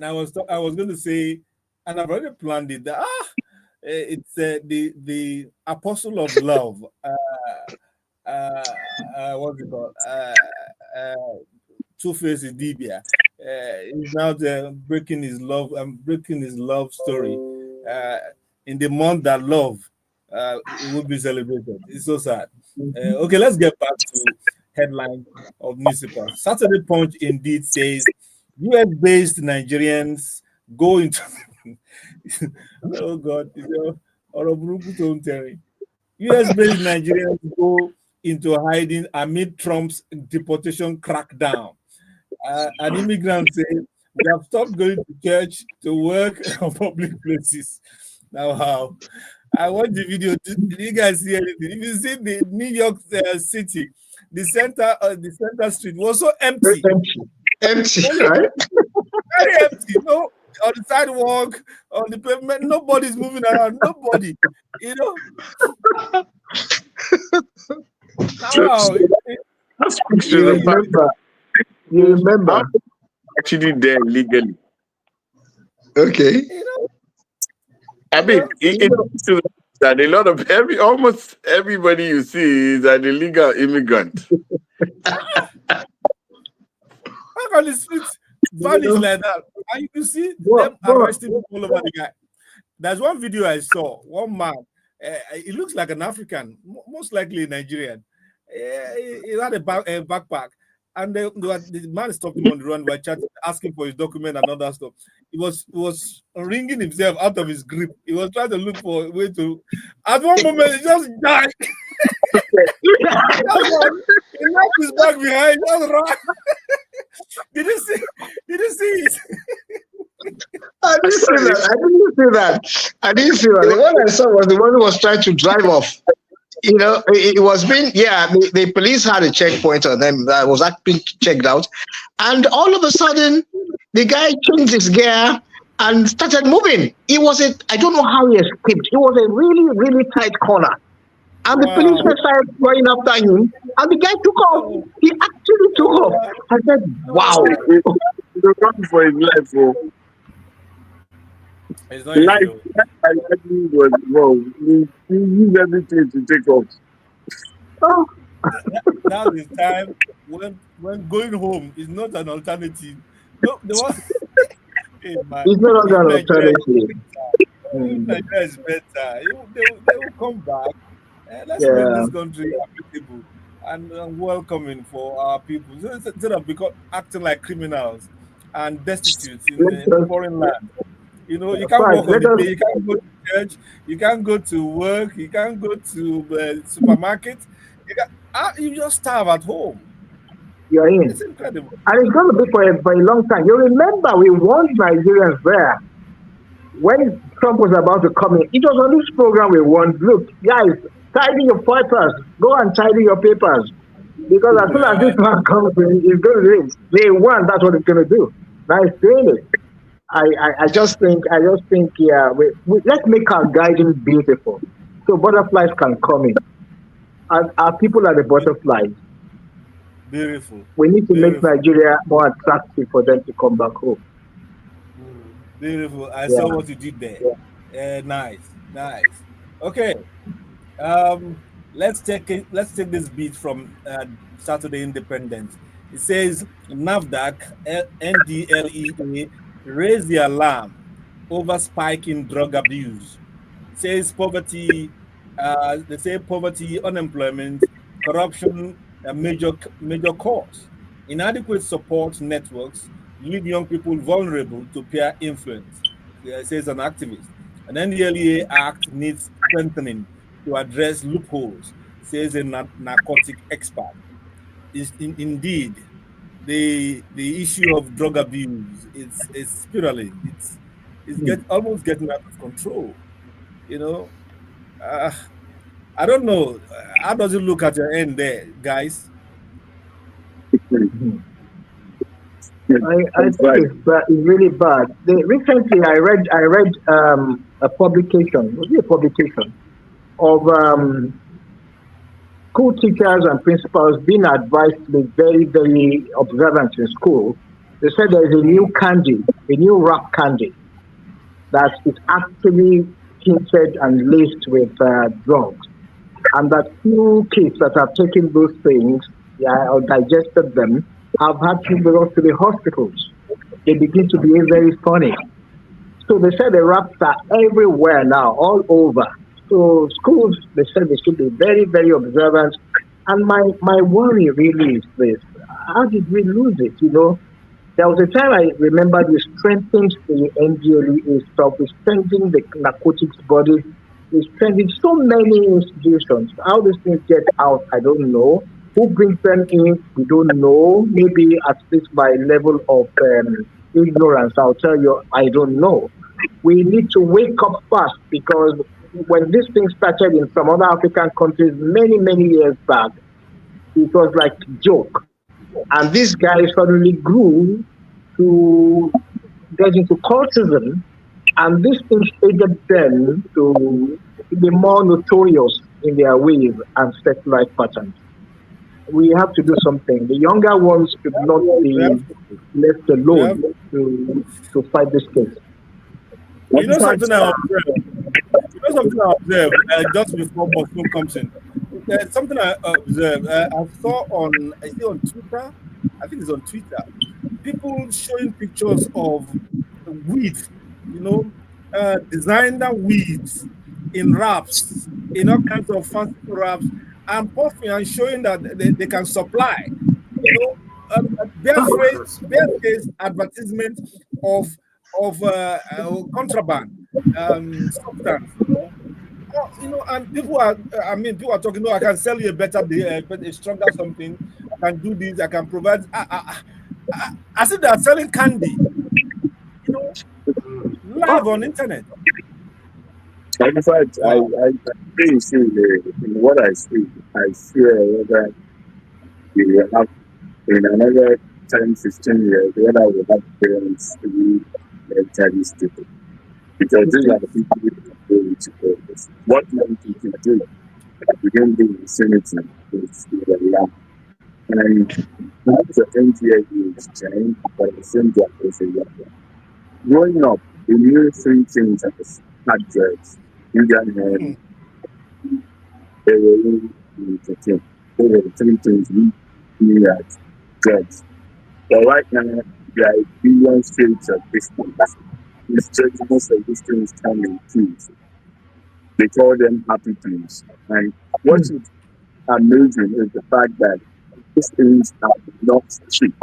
I was going to say, and I've already planned it. It's the Apostle of Love. What's it called? Two-Face Idibia. He's now breaking his love story in the month that love will be celebrated. It's so sad. Okay, let's get back to headline of newspaper. Saturday Punch indeed says US-based Nigerians go into oh God, US-based Nigerians go into hiding amid Trump's deportation crackdown. An immigrant said they have stopped going to church, to work, or public places. Now, how? I watched the video. Did you guys see anything? If you see the New York City, the center street was so empty. Empty, right? Very empty. No, on the sidewalk, on the pavement, nobody's moving around. Nobody. You know. You remember? Actually, there legally. Okay. I mean, that a lot of almost everybody you see is an illegal immigrant. How can the streets vanish like that? And you see them arresting people all over the guy. There's one video I saw. One man. He looks like an African, most likely a Nigerian. He had a backpack, and the man stopped him on the run. We were chatting, asking for his document and all that stuff. He was wringing himself out of his grip. He was trying to look for a way to. At one moment, he just died. He left his bag behind. Just ran. Did you see? I didn't see that. The one I saw was the one who was trying to drive off. It was being, the police had a checkpoint on them that was being checked out. And all of a sudden, the guy changed his gear and started moving. I don't know how he escaped. It was a really, really tight corner. And the policeman started going after him. And the guy took off. He actually took off. I said, wow. He's running for his life. It's not life was wrong. He used everything to take off. Oh. Now is time when going home is not an alternative. No, the one. It's no longer an alternative. Nigeria is better. They will come back. Let's make this country applicable and welcoming for our people. So instead of acting like criminals and destitute in a foreign land. You can't walk on the day, you can't go to church, you can't go to work, you can't go to the supermarket. You just starve at home. You're in. It's incredible. And it's going to be for a long time. You remember we warned Nigerians there when Trump was about to come in. It was on this program we warned, look, guys, tidy your papers. Go and tidy your papers. Because as soon as this man comes in, he's going to do it. Day one, that's what he's going to do. Now he's doing it. I just think, let's make our guidance beautiful so butterflies can come in. Our people are the butterflies. Beautiful. We need to make Nigeria more attractive for them to come back home. Beautiful. I saw what you did there. Nice. Okay. Let's take this beat from Saturday Independence. It says NAFDAC, NDLEA raise the alarm over spike in drug abuse. It says poverty, unemployment, corruption, a major cause. Inadequate support networks leave young people vulnerable to peer influence, says an activist. And then the NDLEA Act needs strengthening to address loopholes, says a narcotic expert. Indeed, the issue of drug abuse is spiraling. It's almost getting out of control. I don't know. How does it look at your end there, guys? I think it's really bad. Recently, I read a publication. Was it a publication of school teachers and principals being advised to be very, very observant in school? They said there is a new rap candy that is actually tinted and laced with drugs, and that few kids that have taken those things or digested them have had to go to the hospitals. They begin to behave very funny. So they said the raps are everywhere now, all over. So schools, they said they should be very, very observant. And my worry really is this. How did we lose it? There was a time I remember we strengthened the NDLEA stuff, we strengthened the narcotics body, we strengthened so many institutions. How these things get out, I don't know. Who brings them in, we don't know. Maybe at least by level of ignorance, I'll tell you, I don't know. We need to wake up fast, because when this thing started in some other African countries many, many years back, it was like a joke. And this guy suddenly grew to get into cultism, and this thing aided them to be more notorious in their ways and set life patterns. We have to do something. The younger ones should not be left alone to fight this case. Something I observed just before Bosun comes in. Something I observed. I saw on Twitter. I think it's on Twitter. People showing pictures of weeds, designer weeds in wraps, in all kinds of fancy wraps, and puffing and showing that they can supply. Barefaced advertisement of contraband substance. And people are talking. No, I can sell you a stronger something. I can do this. I can provide. I see they are selling candy. live on internet. In fact, Wow. I really see in what I see whether we have in another 10, 15 years, whether we have parents to be mentally stable. Because these are the people who can do to purpose. What young people do, we don't do the same thing. It's the land. And that's the NGA is changed, but at the same time, it's a young. Growing up, we knew three things as hard drugs. You got heroin, nicotine. Those are the three things we knew as drugs. But right now, there are billion shades of these things. These drugs, most of these things come in twos. They call them happy pills. And what is amazing is the fact that these things are not cheap.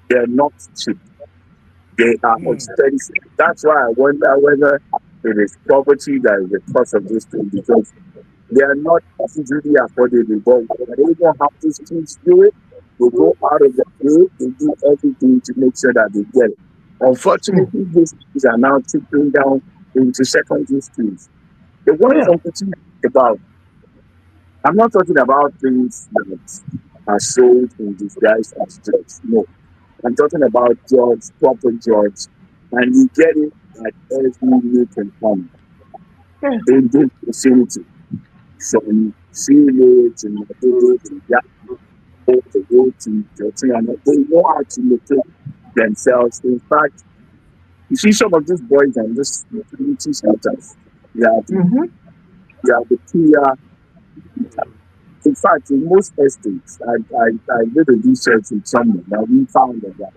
They're not cheap. They are expensive. That's why I wonder whether it is poverty that is the cause of this thing, because they are not easily affordable. But they don't have these things to do it. They go out of the way, they do everything to make sure that they get it. Unfortunately, these things are now tipping down into secondary schools. The one I'm talking about, I'm not talking about things that are sold in disguise as drugs. No. I'm talking about drugs, proper drugs, and you get it at every nook and corner. In this vicinity, from Philly to Madrid to Yahoo to go to Jotiana, they know how to locate themselves. In fact, you see some of these boys and these community centers, they are the PR. In fact, in most estates, I did a research with someone, and we found that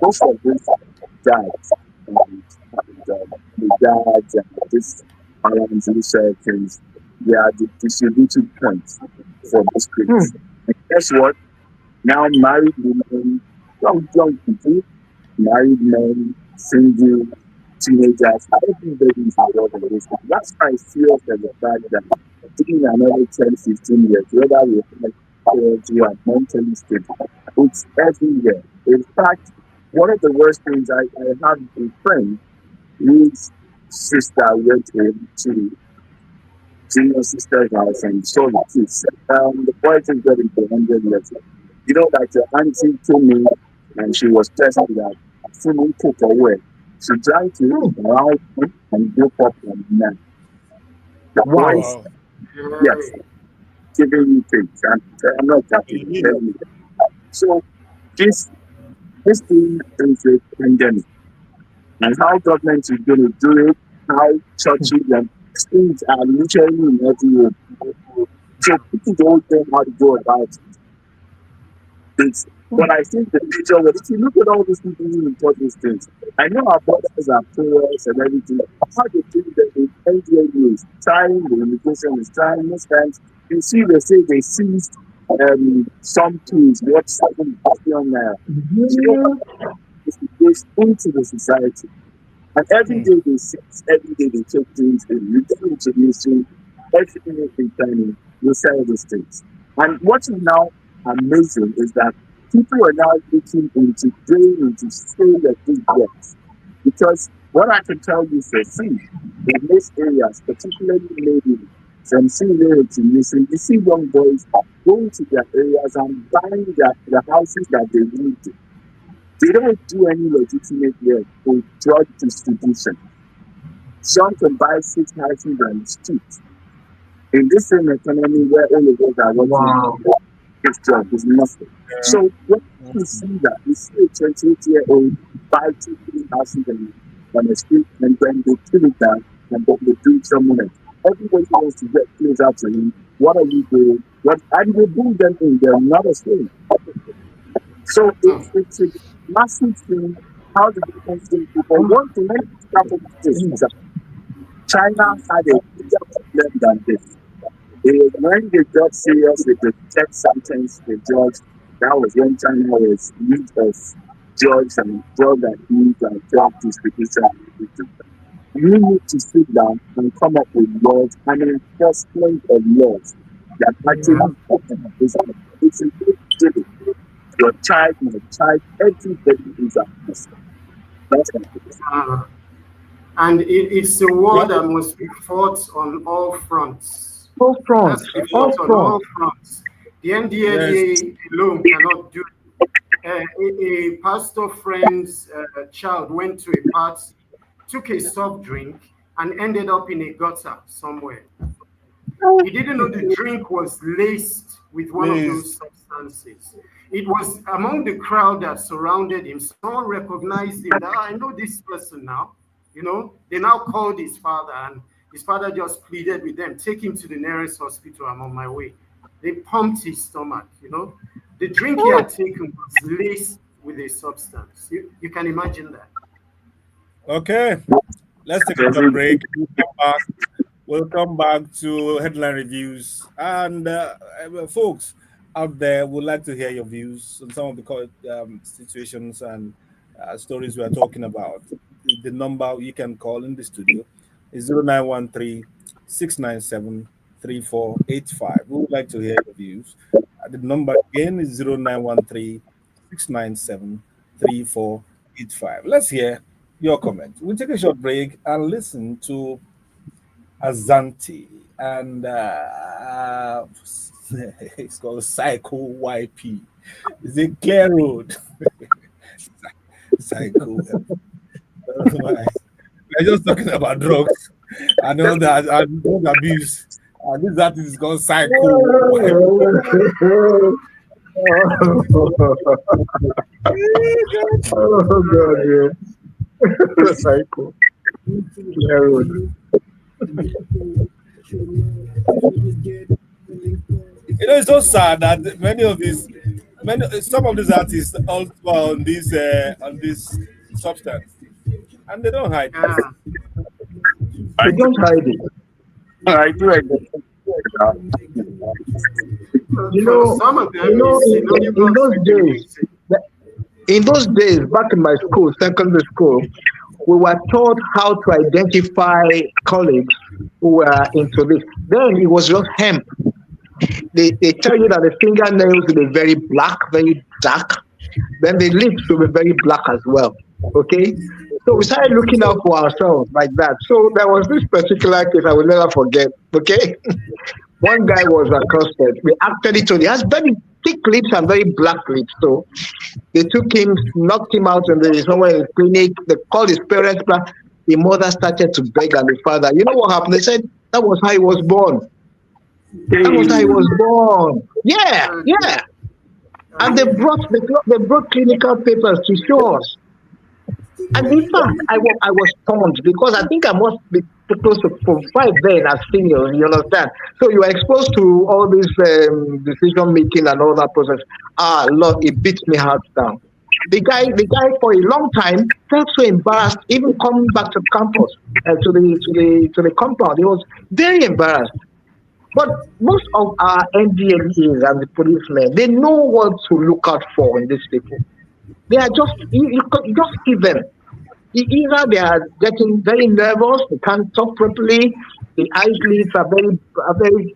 most of these dads and the dads and this balance researchers, they are the distributed points for this place. And guess what? Now married women, young people, married men, single, teenagers, everybody is involved in this. That's why I feel that the fact that in another 10, 15 years, whether we have parents who are mentally stable, it's everywhere. In fact, one of the worst things, I have a friend whose sister went into junior sister's house and saw the kids. The boy is getting to 100 years. You know that your auntie told me, and she was testing that someone took away. She tried to around him and broke up on the man. The boys, yes, giving you things. I'm not talking. So this thing is a pandemic. And how government is going to do it, how churches and schools are literally in everywhere. So people don't know how to go about it. But I think the picture was, if you look at all these people who report these things, I know our borders are porous and everything. How they think that the NDA is trying, the immigration is trying, most times you see they say they seized some tools, what 7 billion naira. It goes into the society. And every day they seize, every day they take things, they return to the ministry, everything is returning, they sell these things. And what is now amazing is that people are now looking into going into staying at these works. Because what I can tell you for free, in most areas, particularly maybe from Syria to Missing, you see young boys going to their areas and buying the houses that they need. They don't do any legitimate work for drug distribution. Some can buy 6 houses on the street. In this same economy where all of us are working, this job is nothing. So when you see that, you see a 28-year-old buy 2, 3 houses on the street, and then they kill it down, and then they do someone else. Everybody wants to get closer to him. What are you doing? And they bring them in, they're not a thing. So it's a massive thing. How the different things people want to make it happen. China had a bigger problem than this. When they got serious with the death sentence, the judge, that was when China was need of drugs and drug abuse and drug distribution. You need to sit down and come up with laws and enforcement of laws that actually it's a big deal. Your child, my child, everybody is at risk. And it's a war that must be fought on all fronts. All fronts. That's fought on all fronts. The NDLA alone cannot do it. A pastor friend's child went to a party, took a soft drink, and ended up in a gutter somewhere. He didn't know the drink was laced with one of those substances. It was among the crowd that surrounded him. Someone recognized him. I know this person now. You know, they now called his father, and his father just pleaded with them, take him to the nearest hospital. I'm on my way. They pumped his stomach, you know. The drink he had taken was laced with a substance. You can imagine that. Okay, let's take a break. We'll come back to headline reviews. And folks out there would like to hear your views on some of the situations and stories we are talking about. The number you can call in the studio is 0913 697 3485. We would like to hear your views. The number again is 0913 697 3485. Let's hear your comment. We'll take a short break and listen to Azanti and it's called Psycho YP. It's a clear road. Psycho. We're just talking about drugs and all that and drug abuse. And this artist is called Psycho. Oh God, yeah. Psycho. Clear road. You know, it's so sad that some of these artists also are on this substance, and they don't hide it. They don't hide it. I do agree. You know, some of them in those days, back in my school, secondary school, we were taught how to identify colleagues who were into this. Then it was just hemp. They tell you that the fingernails will be very black, very dark. Then the lips will be very black as well. Okay? So we started looking out for ourselves like that. So there was this particular case I will never forget. Okay? One guy was accosted. We actually told him he has very thick lips and very black lips. So they took him, knocked him out somewhere in the clinic. They called his parents back. The mother started to beg and the father. You know what happened? They said that was how he was born. That was how he was born. Yeah, yeah. And they brought clinical papers to show us. And in fact, I was stunned because I think I must be close to 5 then as seniors, you understand? So you are exposed to all this decision making and all that process. Lord, it beats me heart down. The guy for a long time felt so embarrassed, even coming back to campus, to the compound. He was very embarrassed. But most of our NDLEs and the policemen, they know what to look out for in these people. They are just, you just see them. Either they are getting very nervous, they can't talk properly, the eyelids are very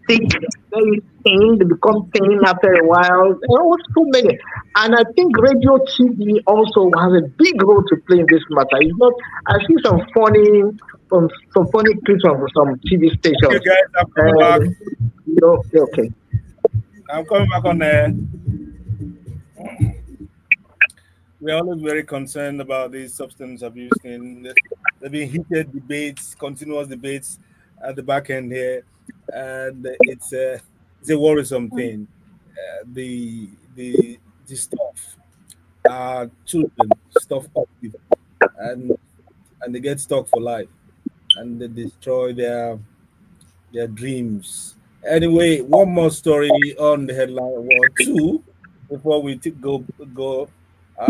thick, very thin, they become thin after a while. There are so many. And I think radio TV also has a big role to play in this matter. It's not, I see some funny clips from some TV stations. Okay, guys, I'm coming back. Okay. I'm coming back on there. We're always very concerned about these substance abuse things. There have been heated debates, continuous debates at the back end here, and it's a worrisome thing. The stuff, children stuff up with, and they get stuck for life, and they destroy their dreams. Anyway, one more story on the headline, or two, before we go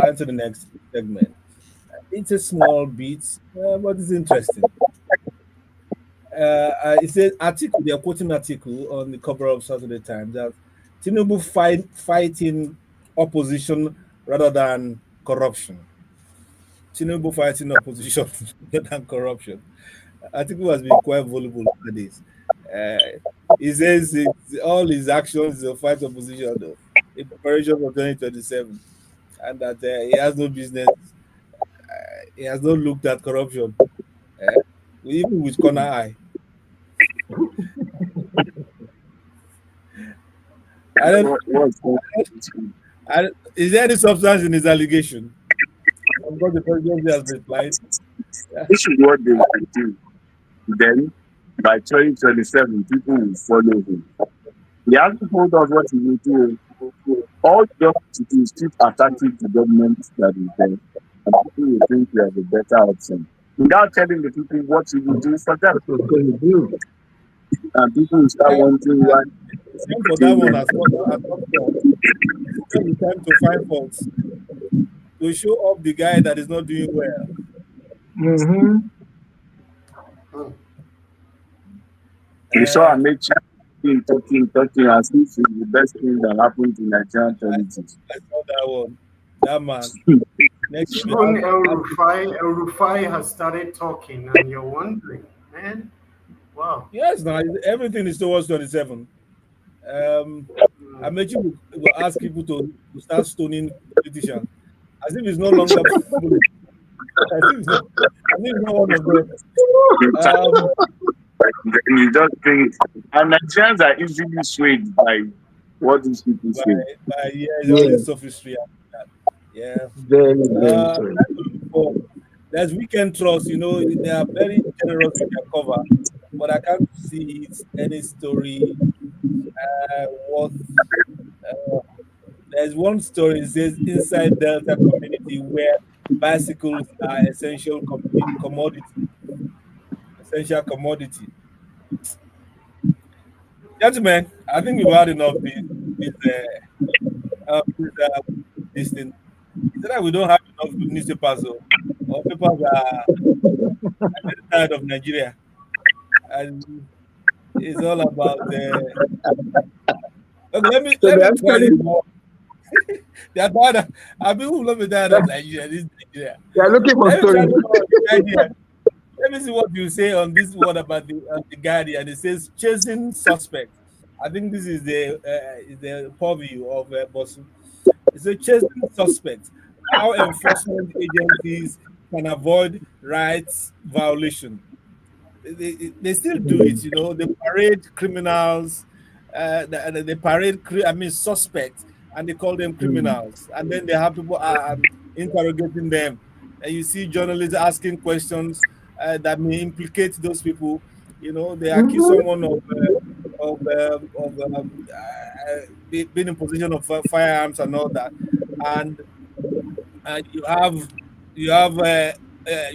into the next segment. It's a small bit, but it's interesting. It's an article, they are quoting an article on the cover of Saturday Times that Tinubu fighting opposition rather than corruption. Tinubu fighting opposition rather than corruption. Article has been quite voluble nowadays. He says all his actions is a fight opposition though, in preparation for 2027. And that he has no business He has not looked at corruption, eh, even with corner eye. I don't. Is there any substance in his allegation? Because the presidency has replied. This is what they will do. Then, by 2027, people will follow him. He hasn't told us what he will do. All you have to do is keep attacking the government that is there, and people will think we have a better option. Without telling the people what he will do for them. And people will start wondering why. For that one, as it's time to find faults. To show up the guy that is not doing well. Mm-hmm. You saw a nature talking as if it's the best thing that happened in Nigerian politics. I saw that one. That man. Next one, El Rufai has started talking, and you're wondering, man. Wow. Yes, now everything is towards 27. Amechi will ask people to start stoning politicians as if it's no longer foolish. I think it's not one of them. You just think, and Nigerians are easily swayed by what these people say. All the sophistry. Yeah. There's weekend trust, they are very generous with their cover, but I can't see any story there's one story that says inside Delta community where bicycles are essential commodity. Gentlemen, I think we've had enough this thing. Is that we don't have enough newspapers or papers are tired of Nigeria, and it's all about okay, let me try it more. They are tired. People will not be tired of Nigeria. This Nigeria. They are looking for stories. Let me see what you say on this one about the Guardian. It says chasing suspect. I think this is the purview of Bosun. It says chasing suspect. How enforcement agencies can avoid rights violation. They still do it, They parade criminals. They parade suspects, and they call them criminals. And then they have people interrogating them. And you see journalists asking questions that may implicate those people. They accuse someone of being in possession of firearms and all that. And you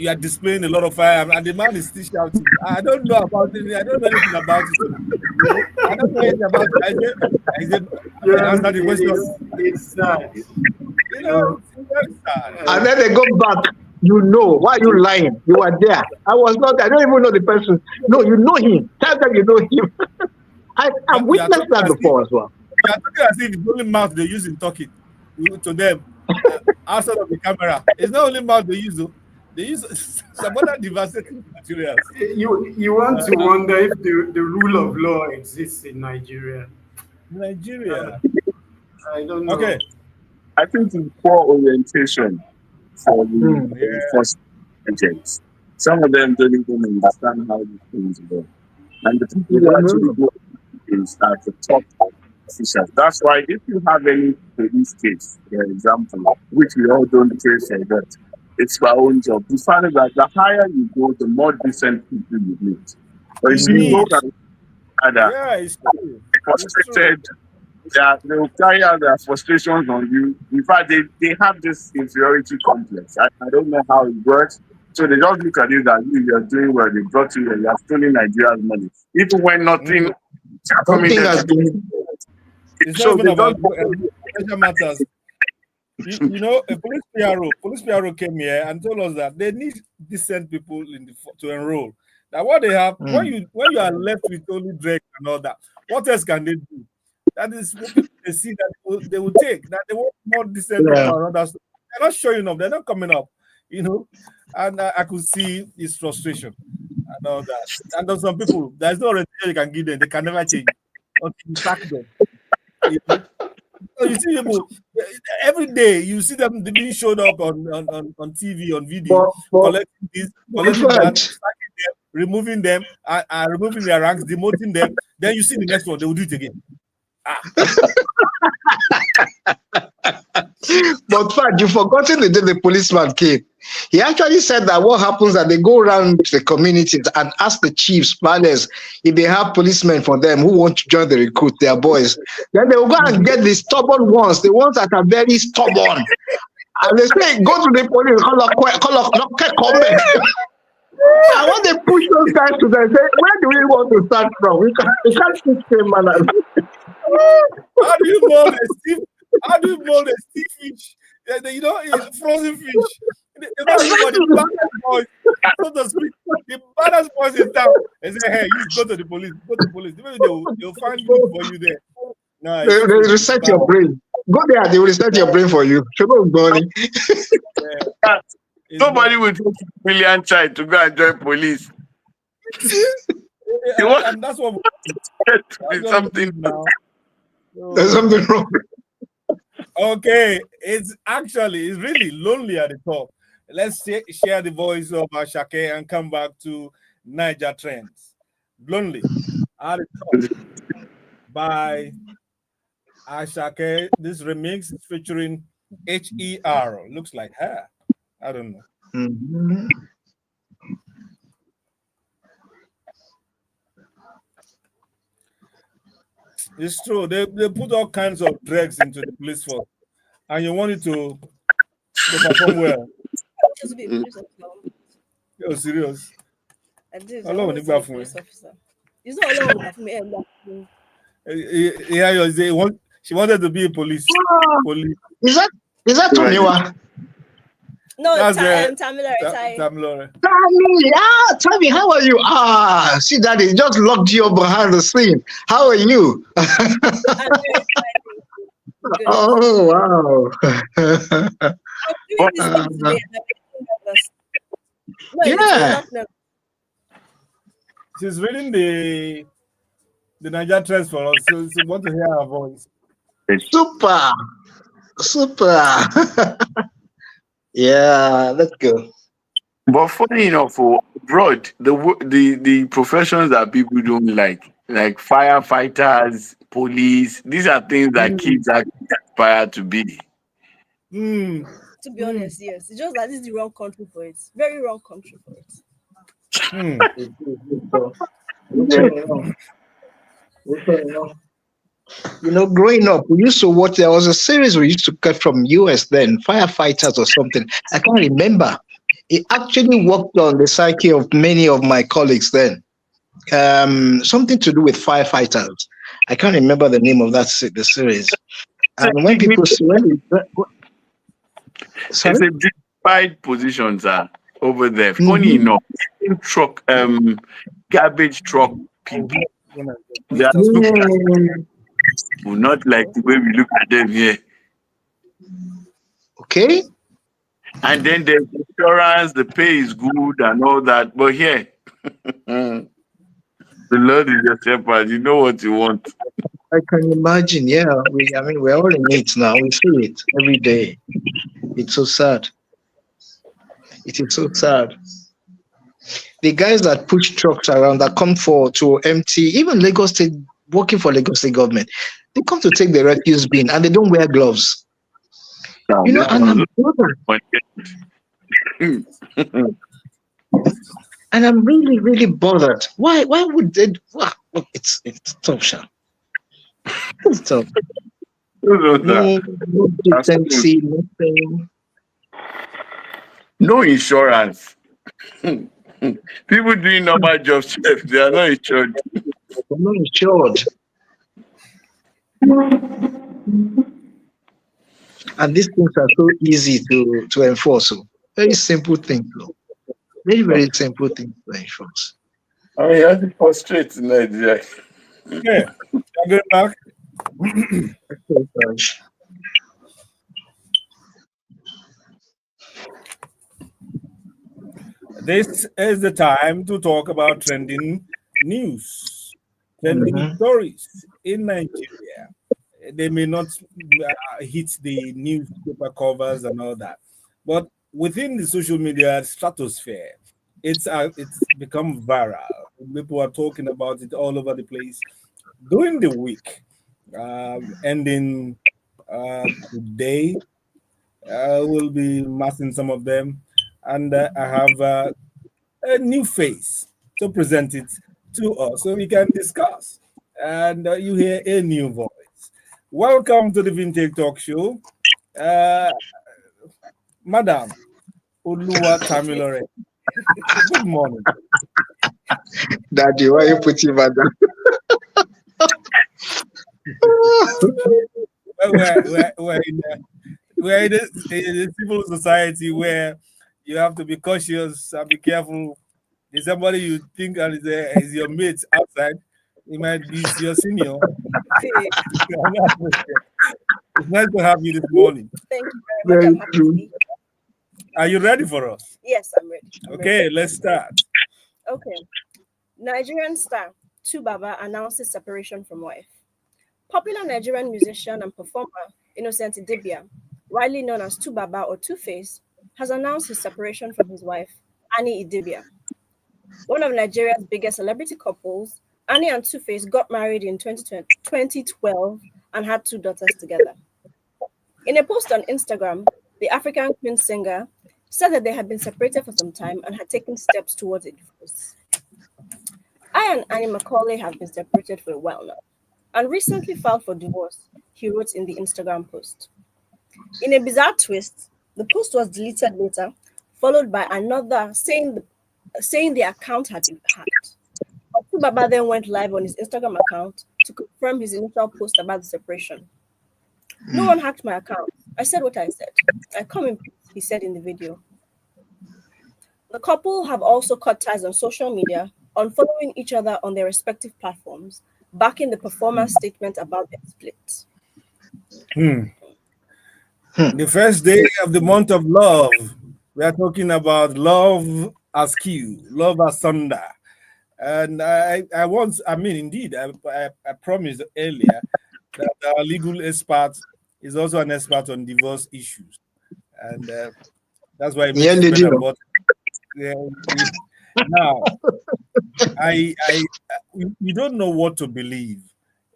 are displaying a lot of firearms, and the man is still shouting. I don't know about it. I don't know anything about it. I don't know anything about it. I said, answer the question. It's sad. It's very sad. And then they go back. Why are you lying? You were there. I was not. I don't even know the person. No, you know him. Tell them you know him. I've witnessed that before as well. You are talking as if it's the only mouth they use in talking to them outside of the camera. It's not only mouth they use. They use some other devastating materials. You want to wonder if the rule of law exists in Nigeria. I don't know. Okay. I think it's poor orientation for the first agents. Some of them don't even understand how these things go. And the people who actually go is at the top officials. That's why if you have any police case, for example, which we all don't trace for that, it's our own job. You find that the higher you go, the more decent people you meet. But you see, those it's true. Frustrated, they will carry out their frustrations on you. In fact, they have this inferiority complex. I don't know how it works. So they just look at you that you're doing well, they brought you here, you're stealing Nigeria's money. Even when nothing has been. It's not even about matters. A police PRO came here and told us that they need decent people to enroll. Now, what they have, when you are left with only Drake and all that, what else can they do? That is what people they see that they will take. That they want more decent people around us. They're not showing up. They're not coming up. And I could see his frustration and all that. And there's some people, there's no orientation you can give them. They can never change until you sack them. So you see people every day. You see them being showed up on TV, on video, collecting this, collecting that, sacking them, removing them, removing their ranks, demoting them. Then you see the next one, they will do it again. But fact, you've forgotten the day the policeman came. He actually said that what happens that they go around the communities and ask the chiefs, planners, if they have policemen for them who want to join the recruit, their boys. Then they will go and get the stubborn ones, the ones that are very stubborn. And they say, go to the police, come back. And when they push those guys to them, say, where do we want to start from? We can't teach them manners. How do you mold a stick fish? You know, it's frozen fish. The baddest boys, so to speak, the baddest boys in town. They say, hey, you go to the police. Go to the police. Maybe they'll find you for you there. No, they reset your brain. Go there, they will reset your brain for you. Nobody will take a million child to go and join police. And that's what there's something now. There's something wrong. Okay, it's really lonely at the top. Let's share the voice of Ashake and come back to Niger Trends. Lonely at the top by Ashake. This remix is featuring HER. Looks like her. I don't know. Mm-hmm. It's true. They put all kinds of drugs into the police force, and you want it to perform well. Just be a police officer. You're serious. I did. I love a police officer. It's not alone for me. Yeah, she wanted to be a police. Police. Is that Tomiwa? No, Tamilore. Tamilore. Tammy, how are you? See, Daddy just locked you up behind the scene. How are you? Oh, wow. Yeah. She's reading the Niger Trends for us, so she want to hear her voice. Super. Yeah, let's go. But funny enough, abroad, the professions that people don't like firefighters, police, these are things that kids aspire to be. To be honest, yes. It's just that this is the wrong country for it. Very wrong country for it. You know, growing up, we used to watch. There was a series we used to get from US then, Firefighters or something. I can't remember. It actually worked on the psyche of many of my colleagues then. Something to do with firefighters. I can't remember the name of the series. And when people dignified positions are over there. Funny enough, truck, garbage truck people. They are not like the way we look at them here. Okay. And then the insurance, the pay is good and all that. But here, the Lord is your shepherd. You know what you want. I can imagine. Yeah. We're all in it now. We see it every day. It's so sad. It is so sad. The guys that push trucks around that come to empty, even Lagos State, working for Lagos State government, they come to take the refuse bin and they don't wear gloves. You know, and I'm bothered. And I'm really, really bothered. Why would they? Wow, look, it's tough, Sha. It's tough. No decency, nothing. No insurance. People doing normal jobs, they are not insured. They're not insured. And these things are so easy to enforce. So very simple things, though. Very, very simple things to enforce. I mean, I think frustrated in Nigeria. Okay, I'll get back. This is the time to talk about trending news, trending stories in Nigeria. they may not hit the newspaper covers and all that, but within the social media stratosphere, it's become viral. People are talking about it all over the place. During the week, ending today, we'll be massing some of them, and I have a new face to present it to us so we can discuss. And you hear a new voice. Welcome to the Vintage Talk Show, Madam Oluwa Tamilore. Good morning. Daddy, why you put him at that? We're in a civil society where you have to be cautious and be careful. There's somebody you think is your mate outside. He might be your senior. It's nice to have you this morning. Thank you very much. I'm happy to be here. Are you ready for us? Yes, I'm ready. Okay, let's start. Okay. Nigerian star Baba announces separation from wife. Popular Nigerian musician and performer Innocent Idibia, widely known as Baba or Two-Face, has announced his separation from his wife, Annie Idibia. One of Nigeria's biggest celebrity couples, Annie and Two-Face got married in 2012 and had 2 daughters together. In a post on Instagram, the African Queen singer said that they had been separated for some time and had taken steps towards a divorce. I and Annie Macaulay have been separated for a while now and recently filed for divorce, he wrote in the Instagram post. In a bizarre twist, the post was deleted later, followed by another saying the account had been hacked. Baba then went live on his Instagram account to confirm his initial post about the separation. No one hacked my account. I said what I said. I come in peace, he said in the video. The couple have also cut ties on social media, unfollowing each other on their respective platforms, backing the performer's statement about their split. The first day of the month of love, we are talking about love askew, love asunder. And I promised earlier that our legal expert is also an expert on divorce issues. And that's why now, we don't know what to believe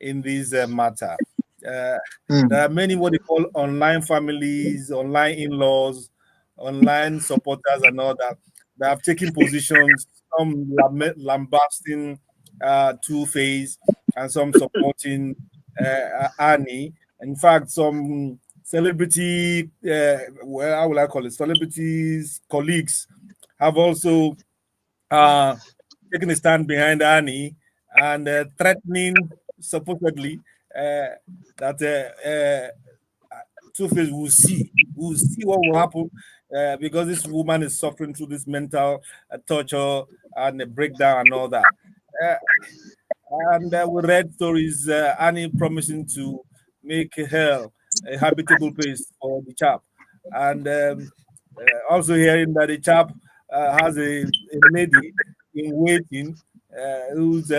in this matter. There are many what they call online families, online in-laws, online supporters, and all that have taken positions. Some lambasting Two-Face, and some supporting Annie. In fact, some celebrity, how will I call it? Celebrities, colleagues have also taken a stand behind Annie and threatening, supposedly, that Two-Face will see what will happen because this woman is suffering through this mental torture and a breakdown and all that. And we read stories, Annie promising to make hell a habitable place for the chap, and also hearing that the chap has a lady in waiting who's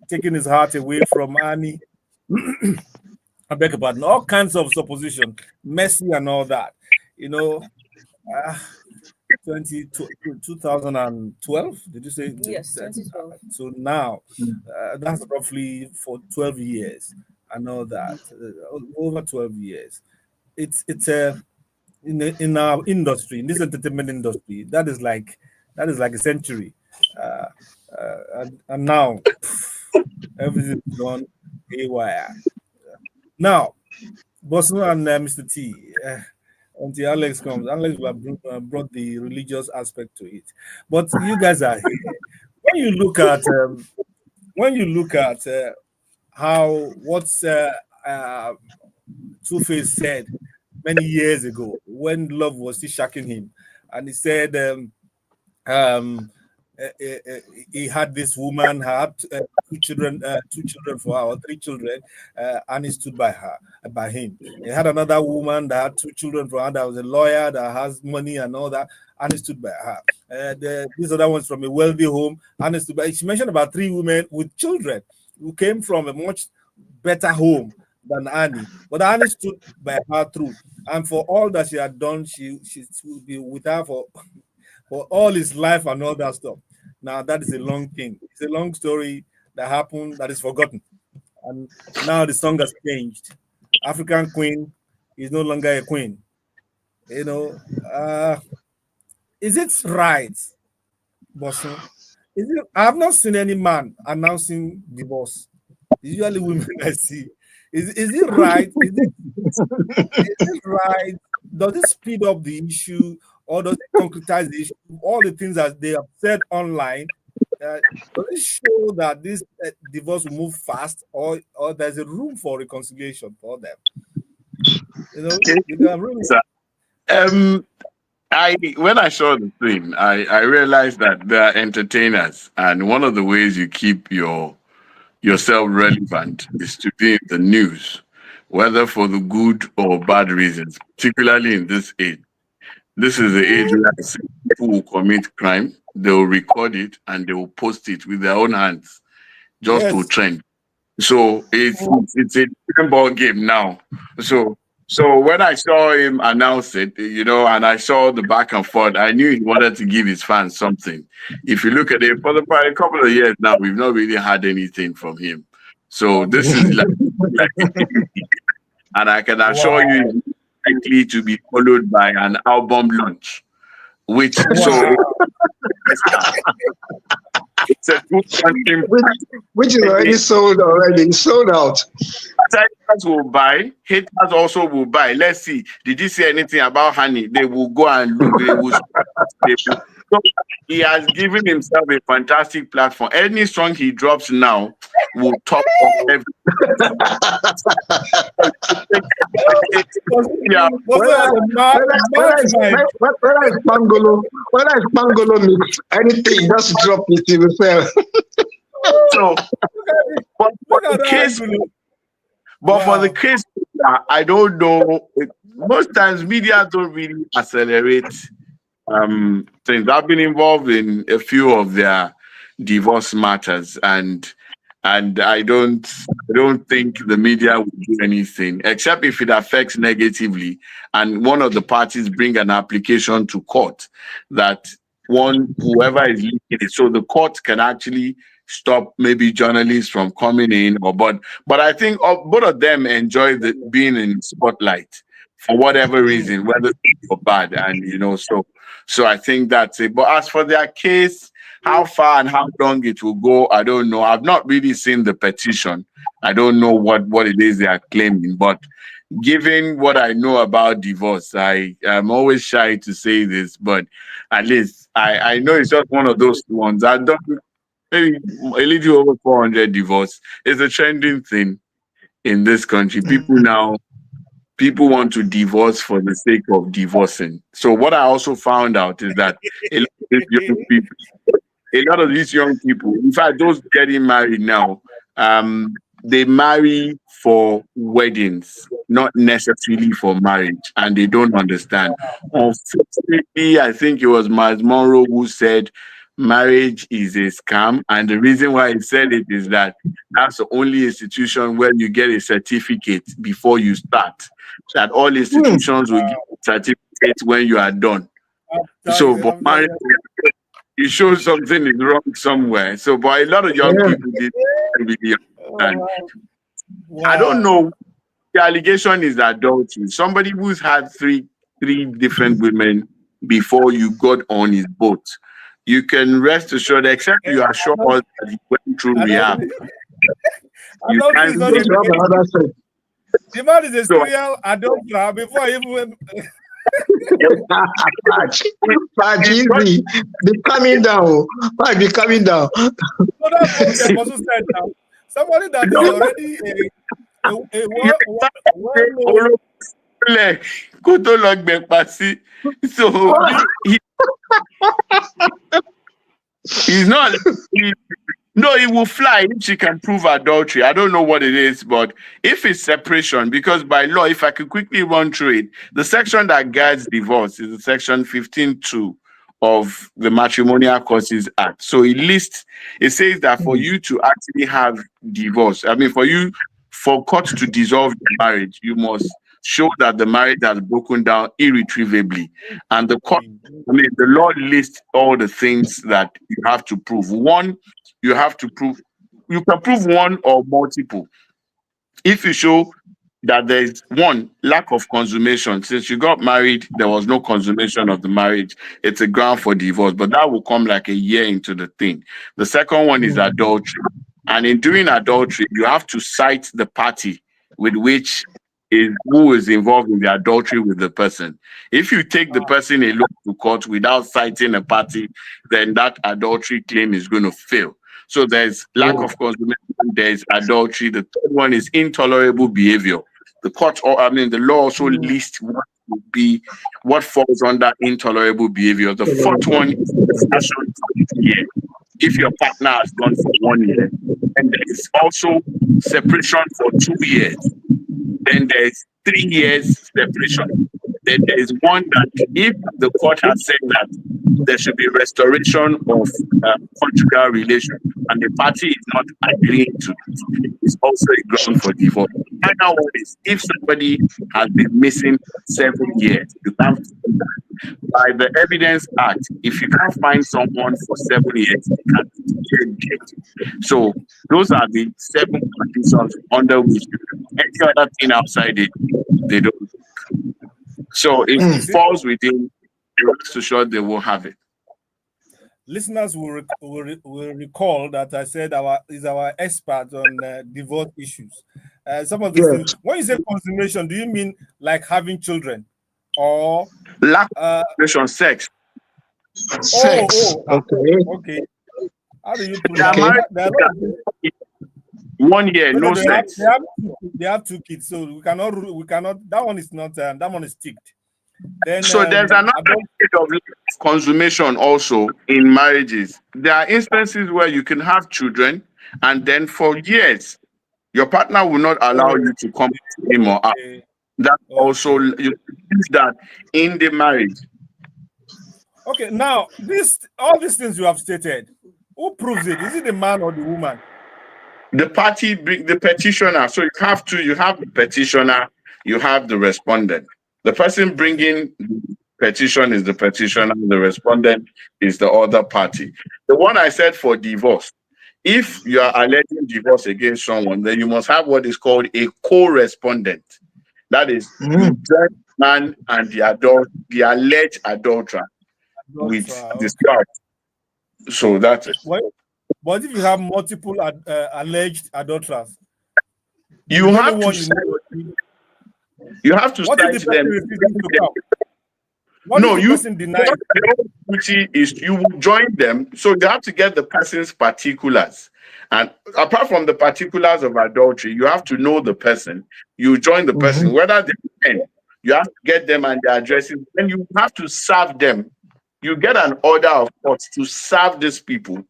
taking his heart away from Annie. I beg your pardon. All kinds of supposition, messy and all that. 2012, did you say? Yes, 2012. So now, that's roughly for 12 years. I know that over 12 years. It's in our industry, in this entertainment industry, that is like a century. And now everything's gone haywire. Now, Bosun and Mr. T. Until Alex comes, Alex will have brought the religious aspect to it. But you guys are here. When you look at what Two-Face said many years ago when love was still shocking him, and he said he had this woman, had two children for her, or 3 children, and he stood by him. He had another woman that had 2 children for her, that was a lawyer that has money and all that, and he stood by her. This other one's from a wealthy home, and he stood by. She mentioned about 3 women with children who came from a much better home than Annie. But Annie stood by her truth. And for all that she had done, she will be with her for all his life and all that stuff. Now that is a long thing. It's a long story that happened that is forgotten. And now the song has changed. African Queen is no longer a queen. You know, is it right, Bosun? Is it? I have not seen any man announcing divorce. It's usually women I see. Is it right? Is it right? Does it speed up the issue or does it concretize the issue? All the things that they have said online, does it show that this divorce will move fast or there's a room for reconciliation for them? You know, when I saw the thing, I realized that they are entertainers, and one of the ways you keep yourself relevant is to be in the news, whether for the good or bad reasons, particularly in this age. This is the age where people will commit crime, they will record it and they will post it with their own hands just to trend. So it's a different ball game now. So when I saw him announce it, and I saw the back and forth, I knew he wanted to give his fans something. If you look at it, for a couple of years now, we've not really had anything from him. So this is like and I can assure you, it's likely to be followed by an album launch, which it's a good content, which is already sold already. It's sold out. Haters will buy. Haters also will buy. Let's see. Did you say anything about Honey? They will go and look. So he has given himself a fantastic platform. Any song he drops now will top of everything. Whether it's Pangolo mix, anything, just drop it, it will sell. So, but for the case, I don't know. Most times, media don't really accelerate things. I've been involved in a few of their divorce matters, and I don't think the media will do anything except if it affects negatively, and one of the parties bring an application to court that whoever is leaking it, so the court can actually stop maybe journalists from coming in, but I think both of them enjoy being in spotlight for whatever reason, whether good or bad, and so I think that's it. But as for their case, how far and how long it will go, I don't know. I've not really seen the petition. I don't know what it is they are claiming, but given what I know about divorce, I am always shy to say this, but at least I know it's just one of those ones. I don't. Maybe a little over 400 divorce is a trending thing in this country. People want to divorce for the sake of divorcing. So what I also found out is that a lot of these young people, in fact, those getting married now, they marry for weddings, not necessarily for marriage, and they don't understand. Unfortunately, I think it was Miles Monroe who said marriage is a scam, and the reason why he said it is that that's the only institution where you get a certificate before you start. That all institutions will give a certificate when you are done. So, but marriage, you show something is wrong somewhere. So, but a lot of young people did really understand. I don't know. The allegation is adultery. Somebody who's had three different women before you got on his boat. You can rest assured, except you are sure that he went through rehab. The man is a serial adulterer before he even. Easy. Be coming down. Be coming down. So that's what the person said now. Somebody that is already he's not. No, it will fly if she can prove adultery. I don't know what it is, but if it's separation, because by law, if I could quickly run through it, the section that guides divorce is the section 15.2 of the Matrimonial Causes Act. So it says that for you to actually have divorce, for court to dissolve the marriage, you must show that the marriage has broken down irretrievably. And the court, the law lists all the things that you have to prove. One, you have to prove, you can prove one or multiple. If you show that there is one, lack of consummation. Since you got married, there was no consummation of the marriage. It's a ground for divorce, but that will come like a year into the thing. The second one is adultery. And in doing adultery, you have to cite the party with which who is involved in the adultery with the person. If you take the person alone to court without citing a party, then that adultery claim is going to fail. So there's lack of consummation, there's adultery. The third one is intolerable behavior. The court, the law also lists what would be what falls under intolerable behavior. The fourth one is separation for 1 year. If your partner has gone for 1 year, and there is also separation for 2 years. Then there's 3 years separation. Then there is one that if the court has said that there should be restoration of conjugal relation and the party is not agreeing to it, it's also a ground for divorce. The final one is if somebody has been missing 7 years, you can't do that. By the Evidence Act, if you can't find someone for 7 years, you can get guilty. So those are the 7 conditions under which any other thing outside it, they don't. So if it falls within, to sure they will have it. Listeners will recall that I said is our expert on divorce issues. Some of these things. When you say consummation, do you mean like having children, or lack of consummation, sex? Okay. How do you put that? 1 year, no sex. They have 2 kids, so we cannot. That one is not. That one is ticked. Then, so there's another kind of consummation also in marriages. There are instances where you can have children, and then for years, your partner will not allow you to come to him or her. That also you use that in the marriage. Okay, now all these things you have stated, who proves it? Is it the man or the woman? The party, the petitioner. So you have the petitioner, you have the respondent. The person bringing the petition is the petitioner, the respondent is the other party. The one I said for divorce, if you are alleging divorce against someone, then you must have what is called a co-respondent. That is, the man and the alleged adulterer with the spouse. So that's it. But if you have multiple alleged adulterers, you have to cite them. No, you the duty is you will join them. So you have to get the person's particulars. And apart from the particulars of adultery, you have to know the person. You join the person, whether they're men, you have to get them and their addresses. Then you have to serve them. You get an order of court to serve these people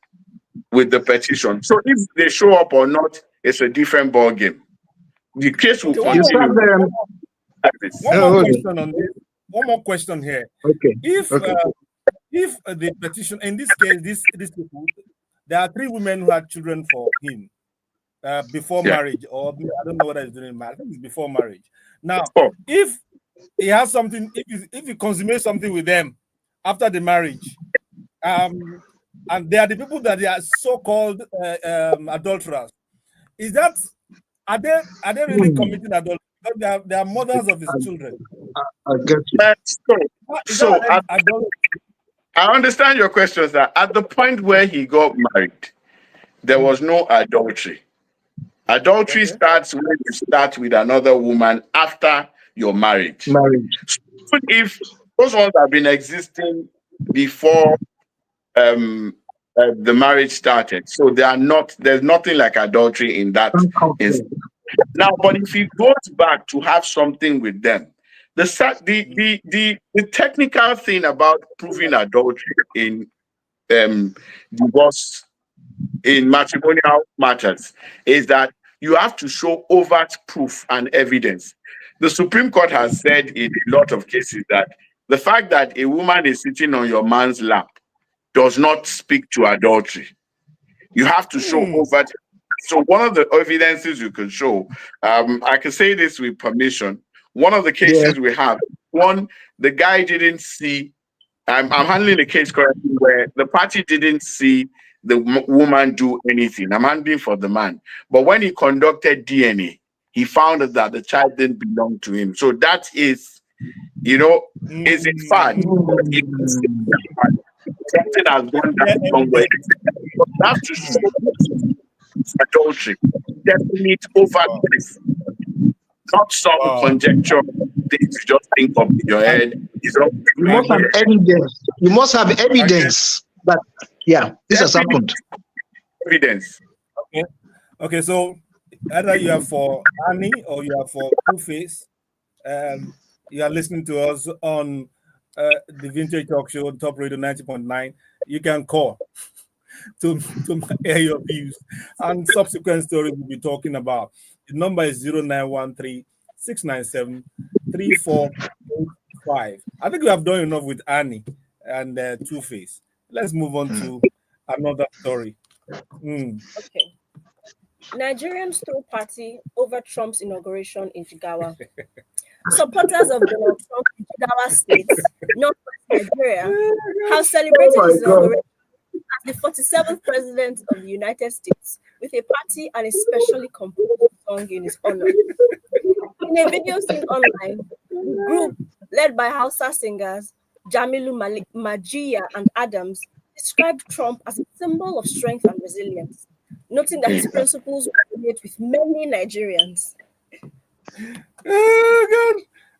with the petition. So if they show up or not, it's a different ball game. The case will continue. One more question here. Okay. If the petition, in this case, these people, there are 3 women who had children for him before marriage, or I don't know what he's doing. I think it's before marriage. Now, if he has something, if he consummates something with them after the marriage, and they are the people that they are so-called adulterers, are they really committing adultery? They are mothers of his children. I get you. I understand your question, sir. At the point where he got married, there was no adultery. Adultery starts when you start with another woman after your marriage. So if those ones have been existing before the marriage started, so there's nothing like adultery in that instance. Now, but if he goes back to have something with them, the technical thing about proving adultery in divorce, in matrimonial matters, is that you have to show overt proof and evidence. The Supreme Court has said in a lot of cases that the fact that a woman is sitting on your man's lap does not speak to adultery. You have to show overt So one of the evidences you can show, I can say this with permission. One of the cases we have, one, the guy didn't see. I'm handling the case correctly where the party didn't see the woman do anything. I'm handling for the man. But when he conducted DNA, he found that the child didn't belong to him. So that is, is it fact? Something has gone down somewhere. That's to show adultery. Definite overdrive. Not some conjecture things you just think of in your head. You must have evidence. You must have evidence that, this has happened. Evidence. Okay, so either you are for Annie or you are for Two-Face. You are listening to us on the Vintage Talkshow on TopRadio 90.9. You can call to air your views and subsequent stories we'll be talking about. The number is 0913-697-3485. I think we have done enough with Annie and Two-Face. Let's move on to another story. Okay. Nigerians throw party over Trump's inauguration in Jigawa. Supporters of Donald Trump in Jigawa State, Northwest Nigeria, have celebrated his inauguration as the 47th president of the United States with a party and a specially composed song in his honor. In a video seen online, the group, led by Hausa singers Jamilu Majiya and Adams, described Trump as a symbol of strength and resilience, noting that his principles resonate with many Nigerians. Oh, God.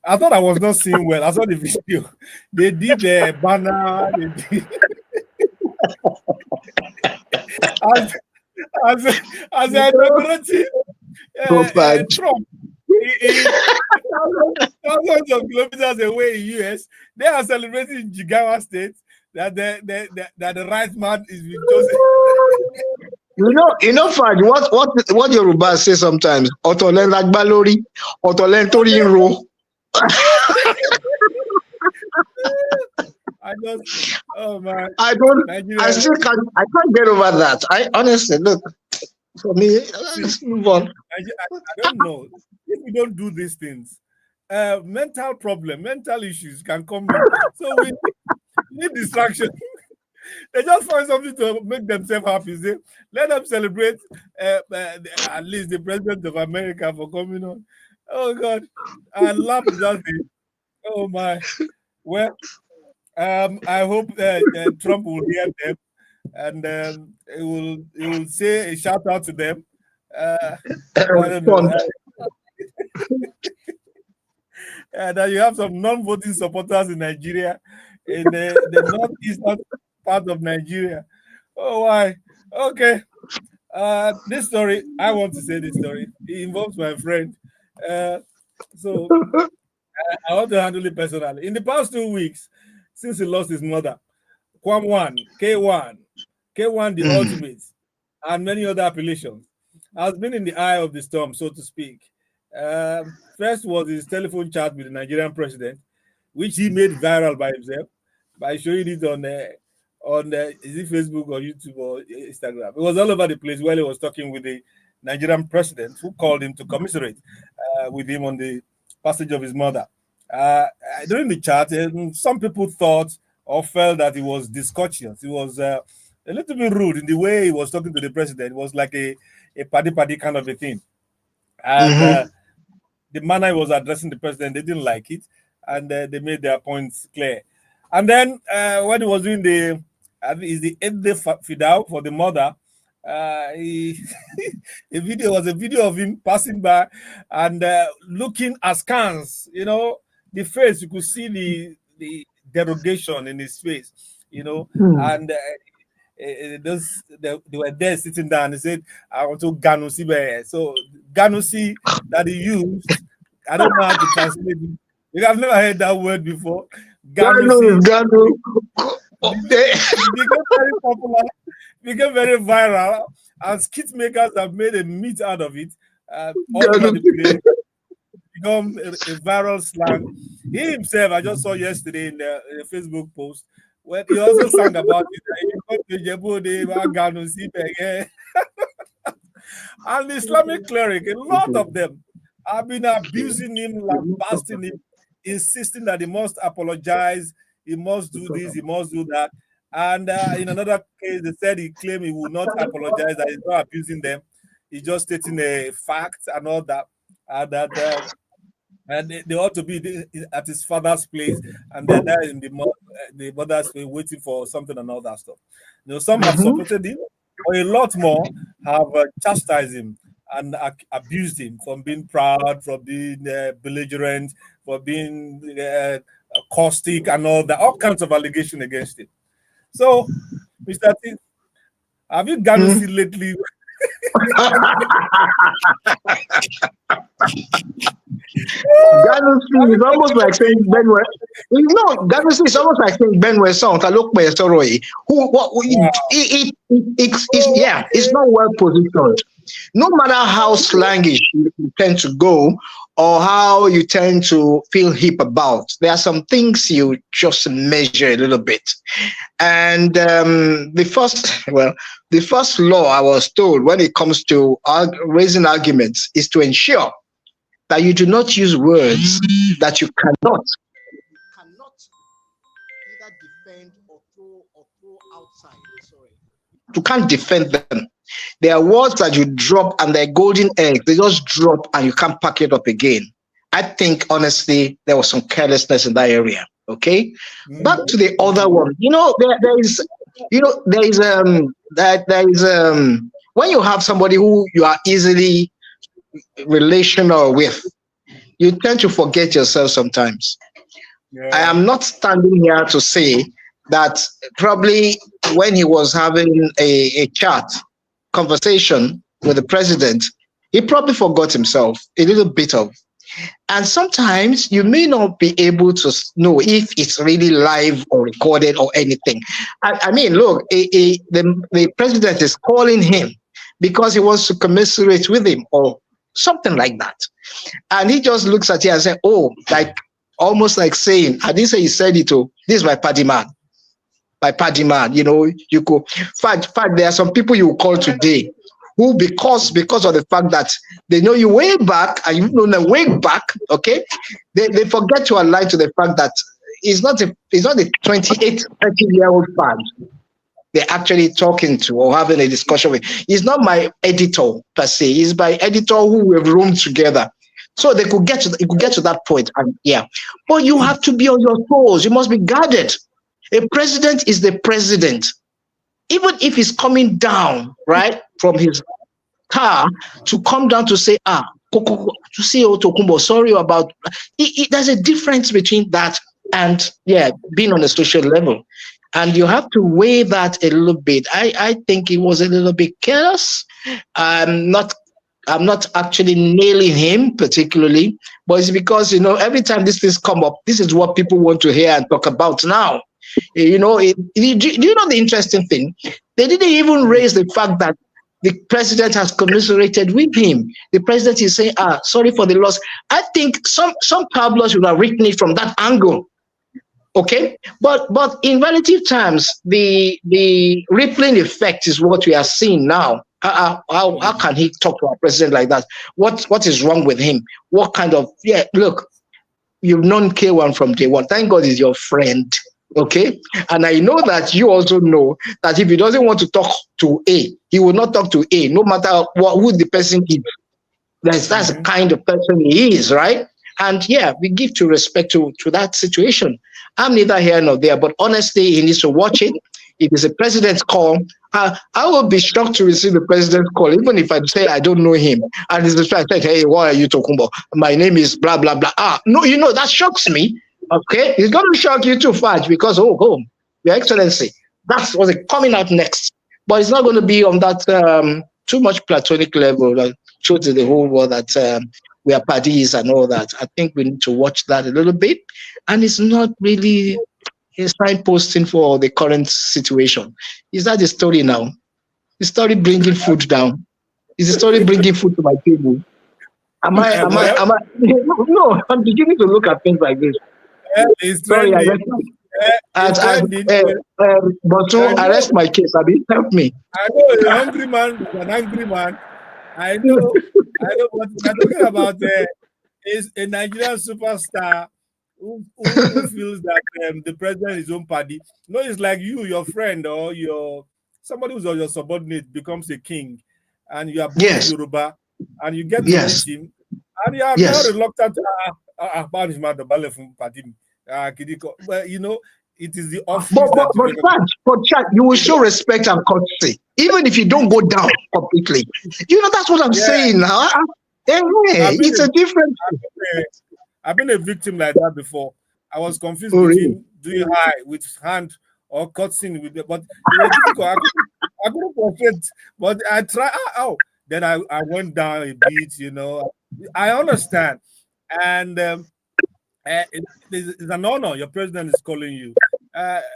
I thought I was not seeing well. I saw the video. They did the banner. They did... as a inaugurating Trump, thousands of kilometers away in US, they are celebrating in Jigawa State that the right man is being chosen. Fad, what Yoruba say sometimes, Otolen Lagbalori, Otolen Torinro. I can't get over that. I honestly, look, for me, let's move on. I don't know. If we don't do these things, mental issues can come in. So we need distraction. They just find something to make themselves happy. Let them celebrate at least the president of America for coming on. Oh, God. I love that thing. Oh, my. Well, I hope Trump will hear them and he will say a shout out to them. I don't know. That you have some non-voting supporters in Nigeria, in the northeastern part of Nigeria. Oh, why? Okay. This story, I want to say this story. It involves my friend. So I want to handle it personally. In the past 2 weeks, since he lost his mother, Kwam1, K1 the Ultimate, and many other appellations, has been in the eye of the storm, so to speak. First was his telephone chat with the Nigerian president, which he made viral by himself by showing it on is it Facebook or YouTube or Instagram. It was all over the place while he was talking with the Nigerian president, who called him to commiserate with him on the passage of his mother. During the chat, some people thought or felt that he was discourteous. He was a little bit rude in the way he was talking to the president. It was like a paddy kind of a thing. And the manner he was addressing the president, they didn't like it, and they made their points clear. And then when he was doing the 8th-day fidal for the mother, a video of him passing by and looking askance. The face, you could see the derogation in his face. And they were there sitting down. He said, "I want to Ganusi." So Ganusi that he used, I don't know how to translate it. You have never heard that word before. Ganu. Became very popular, became very viral, and skit makers have made a meat out of it. All over the place. Become a viral slang. He himself, I just saw yesterday in the Facebook post, where he also sang about it. And the Islamic cleric, a lot of them have been abusing him, lambasting him, insisting that he must apologize, he must do this, he must do that. And in another case, they said he claimed he would not apologize, that he's not abusing them. He's just stating a fact and all that. And that and they ought to be at his father's place, and they're there in the mother's place waiting for something and all that stuff. Some have supported him, but a lot more have chastised him and abused him from being proud, from being belligerent, for being caustic and all that, all kinds of allegations against him. So, Mr. T, have you gotten see lately? Ghana is almost like saying Benway. Ghana is almost like saying Benway song. It's not well positioned. No matter how slangish you tend to go or how you tend to feel hip about, there are some things you just measure a little bit. And the first law I was told when it comes to raising arguments is to ensure that you do not use words that you cannot either defend or throw outside. Sorry. You can't defend them. There are words that you drop and they're golden eggs. They just drop and you can't pack it up again. I think, honestly, there was some carelessness in that area. Okay? Back to the other one. When you have somebody who you are easily relational with, you tend to forget yourself sometimes. Yeah. I am not standing here to say that probably when he was having a conversation with the president, he probably forgot himself a little bit of. And sometimes you may not be able to know if it's really live or recorded or anything. I mean, look, the president is calling him because he wants to commiserate with him or something like that. And he just looks at you and says, almost like saying, I didn't say he said it, this is my paddy man. My paddy man, you go. Fact, there are some people you will call today who, because of the fact that they know you way back and you know them way back, okay, they forget to align to the fact that it's not a 28, 30-year-old fan they're actually talking to or having a discussion with. He's not my editor per se. He's my editor who we've roomed together. So they could get to that point. And but you have to be on your toes. You must be guarded. A president is the president. Even if he's coming down, right, from his car to come down to say, to see Tokunbo, sorry about, there's a difference between that and, being on a social level. And you have to weigh that a little bit. I think it was a little bit careless. I'm not actually nailing him particularly, but it's because, every time these things come up, this is what people want to hear and talk about now. Do you know the interesting thing? They didn't even raise the fact that the president has commiserated with him. The president is saying, sorry for the loss. I think some publishers would have written it from that angle. Okay, but in relative terms, the rippling effect is what we are seeing now. How can he talk to our president like that? What is wrong with him? What kind of look, you've known K1 from day one. Thank God he's your friend. Okay, and I know that you also know that if he doesn't want to talk to A, he will not talk to A, no matter who the person is. That's the kind of person he is, right? And we give to respect to that situation. I'm neither here nor there, but honestly, he needs to watch it. If it's a president's call, I will be shocked to receive the president's call, even if I say I don't know him. And it's the fact that, hey, why are you talking about? My name is blah, blah, blah. No, that shocks me. Okay, it's going to shock you too, Fudge, because, Your Excellency, that's what's coming out next. But it's not going to be on that too much platonic level that show to the whole world that we are parties and all that. I think we need to watch that a little bit. And it's not really a signposting for the current situation. Is that the story now? The story bringing food down? Is the story bringing food to my table? Am I? No, I'm beginning to look at things like this. Sorry, Bosun, arrest my case. Help me. I know a hungry man is an angry man. I know, what we're talking about is a Nigerian superstar who feels that the president is his own party. No, it's like your friend or your somebody who's your subordinate becomes a king, and you are both Yes. Yoruba, and you get to Yes. meet him, and you are Yes. very reluctant to but you know, it is the office that But chat, you will show respect and courtesy, even if you don't go down completely. You know, that's what I'm saying now. It's a different. I've been a victim like that before. I was confused between doing high with hand or cutting with it, but it was difficult. I couldn't perfect, but I tried. Then I went down a bit. You know, I understand, and it's an honor. Your president is calling you.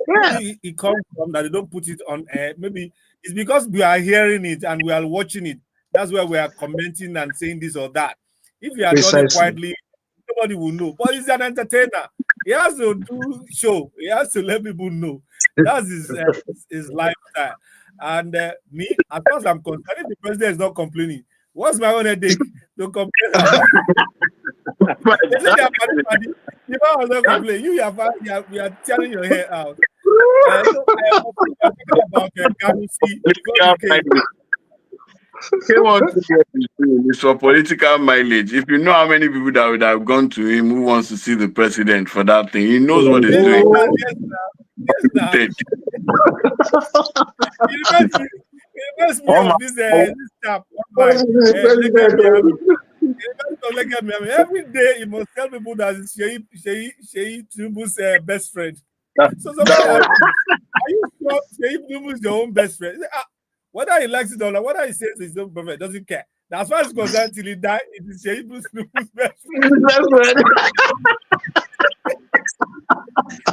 Maybe it comes from that they don't put it on air. Maybe it's because we are hearing it and we are watching it. That's why we are commenting and saying this or that. If you are done it quietly, nobody will know. But he's an entertainer. He has to do show. He has to let people know. That's his lifestyle. And me, as far as I'm concerned, if the president is not complaining, what's my own headache? Don't complain about it. You know, I was not complaining. We are tearing your hair out. So I am talking about Came on to get it's for political mileage. If you know how many people that would have gone to him who wants to see the president for that thing, he knows what he's doing. Yes, it reminds me of this chap. Every day he must tell people that it's Sheyi Tinubu's best friend. So somebody asked him, are you sure Sheyi Tinubu is your own best friend? Whether he likes it or not, whether he says his own perfect, doesn't care. As far as concerned, till he died, it is Sheyi Tinubu's best friend.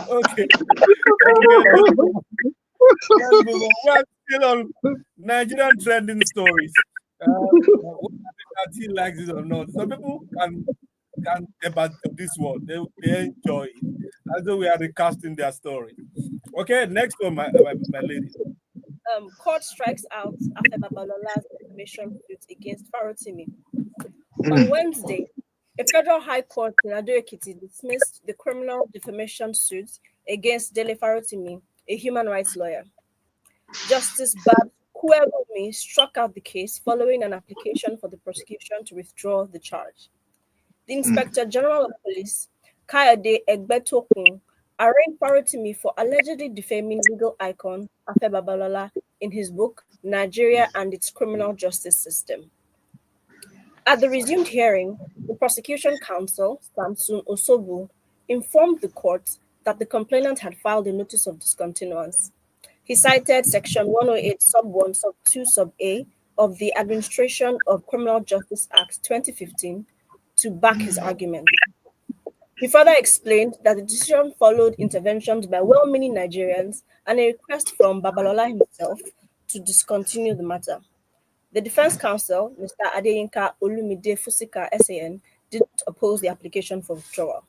Okay. Let's move on. We're still on Nigerian trending stories. Whether he likes it or not. Some people can about this one. They enjoy it. As though we are recasting their story. Okay, next one, my lady. Court strikes out Afe Babalola's defamation suit against Farotimi. On Wednesday, a federal high court in Ado-Ekiti dismissed the criminal defamation suit against Dele Farotimi, a human rights lawyer. Justice Babs Kuewumi struck out the case following an application for the prosecution to withdraw the charge. The Inspector General of Police, Kayode Egbetokun, arraigned Farotimi for allegedly defaming legal icon Afe Babalola in his book, Nigeria and its Criminal Justice System. At the resumed hearing, the prosecution counsel, Samson Osobu, informed the court that the complainant had filed a notice of discontinuance. He cited Section 108, Sub 1, Sub 2, Sub A of the Administration of Criminal Justice Act 2015 to back his argument. He further explained that the decision followed interventions by well-meaning Nigerians and a request from Babalola himself to discontinue the matter. The defense counsel, Mr. Adeyinka Olumide Fusika, SAN, didn't oppose the application for withdrawal.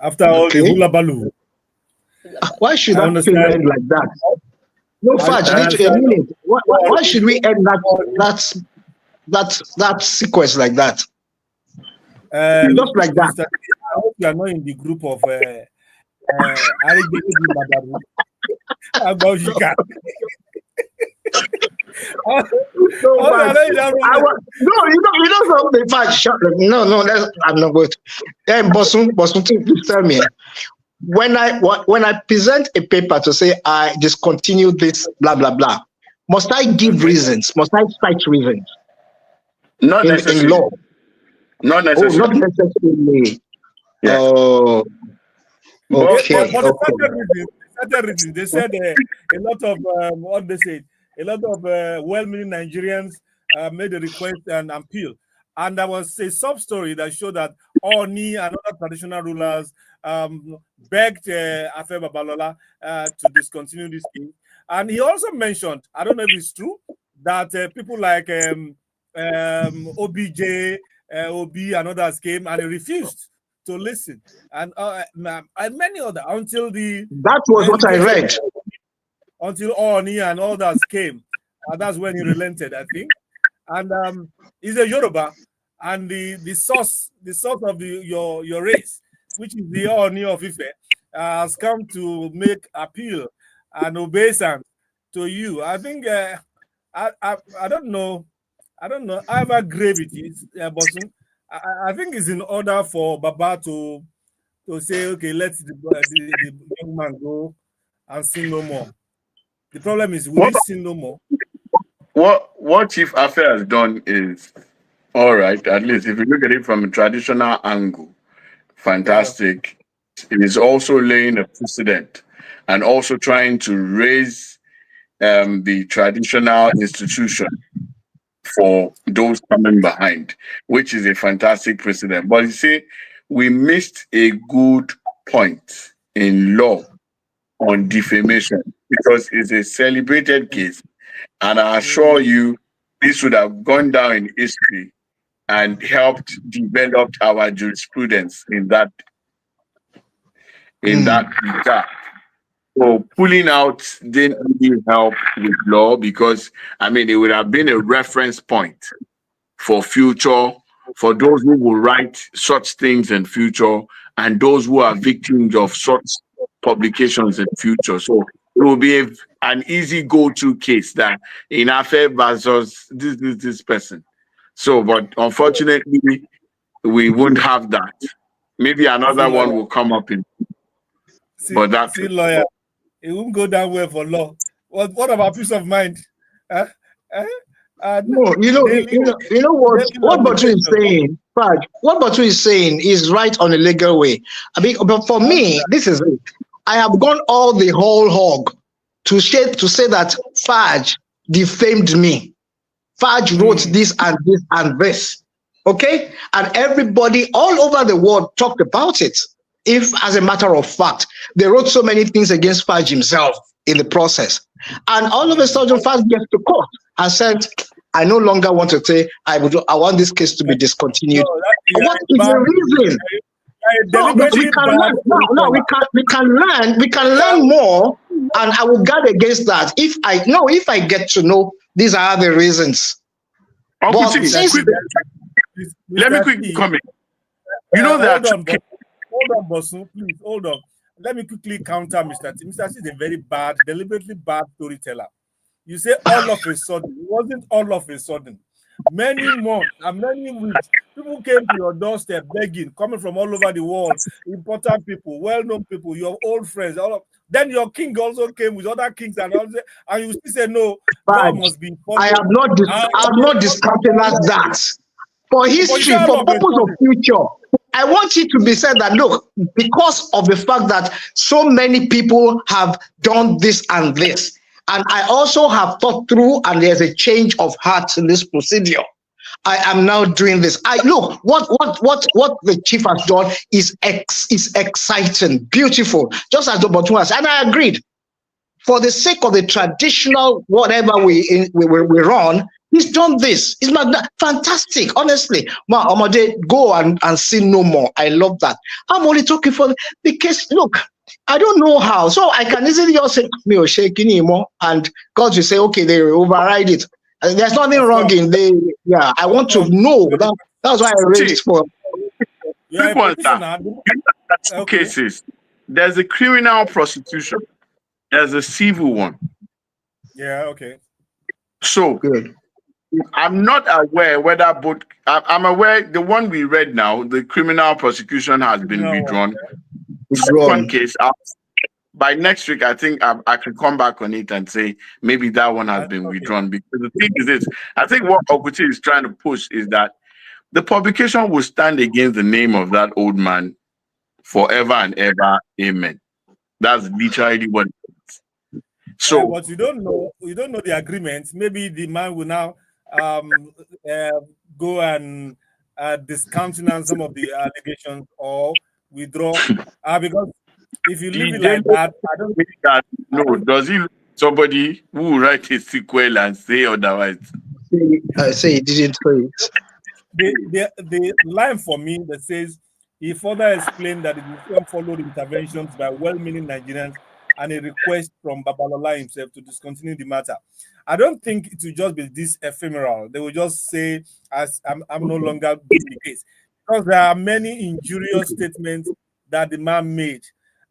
After all the hula baloo. Why should that thing end like that? No, Fudge, a minute. Why should we end that sequence like that? Just like that. I hope you are not in the group of something. Fudge, I'm not going to. Bosun, please tell me. When I present a paper to say I discontinue this, blah blah blah, must I give reasons? Must I cite reasons? Not necessarily. In law. Not necessarily. Not necessarily. Yeah. Oh, okay. But certain reasons. They said a lot of what they said. A lot of well-meaning Nigerians made a request and appeal, and there was a sub-story that showed that Oni and other traditional rulers begged Afe Babalola to discontinue this thing. And he also mentioned, I don't know if it's true, that people like OBJ, OB and others came and he refused to listen. And many others, until the... That was what I read. Until Oni and others came. That's when he relented, I think. And he's a Yoruba, and the source of your race, which is the Oni of Ife, has come to make appeal and obeisance to you. I think I don't know however grave it is, Bosun. I think it's in order for Baba to say, okay, let the young man go and sin no more. The problem is, will he sin no more? What Chief Affair has done is all right. At least if you look at it from a traditional angle, fantastic. Yeah. It is also laying a precedent and also trying to raise the traditional institution for those coming behind, which is a fantastic precedent. But you see, we missed a good point in law on defamation because it's a celebrated case. And I assure you, this would have gone down in history and helped develop our jurisprudence in that regard. So pulling out didn't really help with law because, I mean, it would have been a reference point for future, for those who will write such things in future and those who are victims of such publications in future. So it will be an easy go-to case that in affair versus this person. So, but unfortunately, we won't have that. Maybe another one will come up in. But that's lawyer. It won't go down well for law. What about peace of mind? No, you know what Bosun is saying. What Bosun is saying is right on a legal way. I mean, but for me, this is it. I have gone all the whole hog to say that Faj defamed me. Faj wrote this and this and this. Okay? And everybody all over the world talked about it. If, as a matter of fact, they wrote so many things against Faj himself in the process. And all of a sudden, Faj gets to court and said, I no longer want to say, I want this case to be discontinued. What is the reason? We can learn more, and I will guard against that if I get to know these are the reasons. Let me quickly comment. You know that. Hold on, Bosun, please, hold on. Let me quickly counter Mr. T. Mr. T is a very bad, deliberately bad storyteller. You say all of a sudden. It wasn't all of a sudden. Many months and many weeks, people came to your doorstep begging, coming from all over the world, important people, well-known people, your old friends. Then your king also came with other kings and you still say no. Must be I have not discountenanced that. For history, for purpose of future, I want it to be said that, look, because of the fact that so many people have done this and this, and I also have thought through, and there's a change of heart in this procedure. I am now doing this. Look, what the chief has done is exciting, beautiful, just as the Bosun has, and I agreed. For the sake of the traditional whatever we run, he's done this. It's fantastic, honestly. Go and sin no more. I love that. I'm only talking for the case. Look, I don't know how. So I can easily just say, me or shaking anymore, and God will say, okay, they override it. There's nothing wrong in I want to know. That's why I raised for. Two cases. There's a criminal prosecution. There's a civil one. Yeah, okay. So good. I'm not aware whether both. I'm aware the one we read now, the criminal prosecution has been withdrawn. One case. By next week, I think I can come back on it and say maybe that one has been withdrawn. Because the thing is this, I think what Okuchi is trying to push is that the publication will stand against the name of that old man forever and ever. Amen. That's literally what it is. So, but you don't know the agreement. Maybe the man will now go and discountenance some of the allegations or withdraw because if you leave it like that, I don't think that. No, does he somebody who will write a sequel and say otherwise? Say he didn't say it. The line for me that says he further explained that the decision followed interventions by well-meaning Nigerians and a request from Babalola himself to discontinue the matter. I don't think it will just be this ephemeral. They will just say, as I'm no longer doing the case. Because there are many injurious statements that the man made.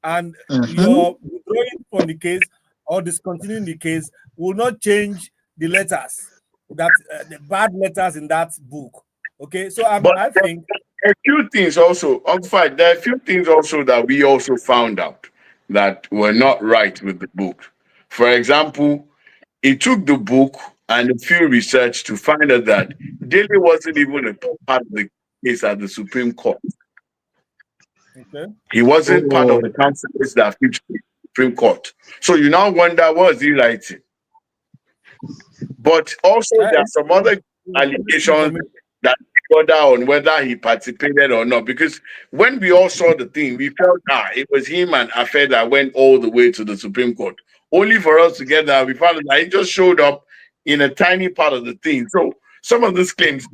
And your withdrawing from the case or discontinuing the case will not change the letters, that the bad letters in that book. Okay, so I think a few things also, in fact, there are a few things also that we also found out that were not right with the book. For example, he took the book and a few research to find out that Daly wasn't even a part of the case at the Supreme Court. okay. He wasn't part of the councils that featured the Supreme Court. So you now wonder, what was he writing? But also there are some other allegations that further on whether he participated or not. Because when we all saw the thing, we felt it was him and Afe that went all the way to the Supreme Court. Only for us to get there, we found that he just showed up in a tiny part of the thing. So some of these claims,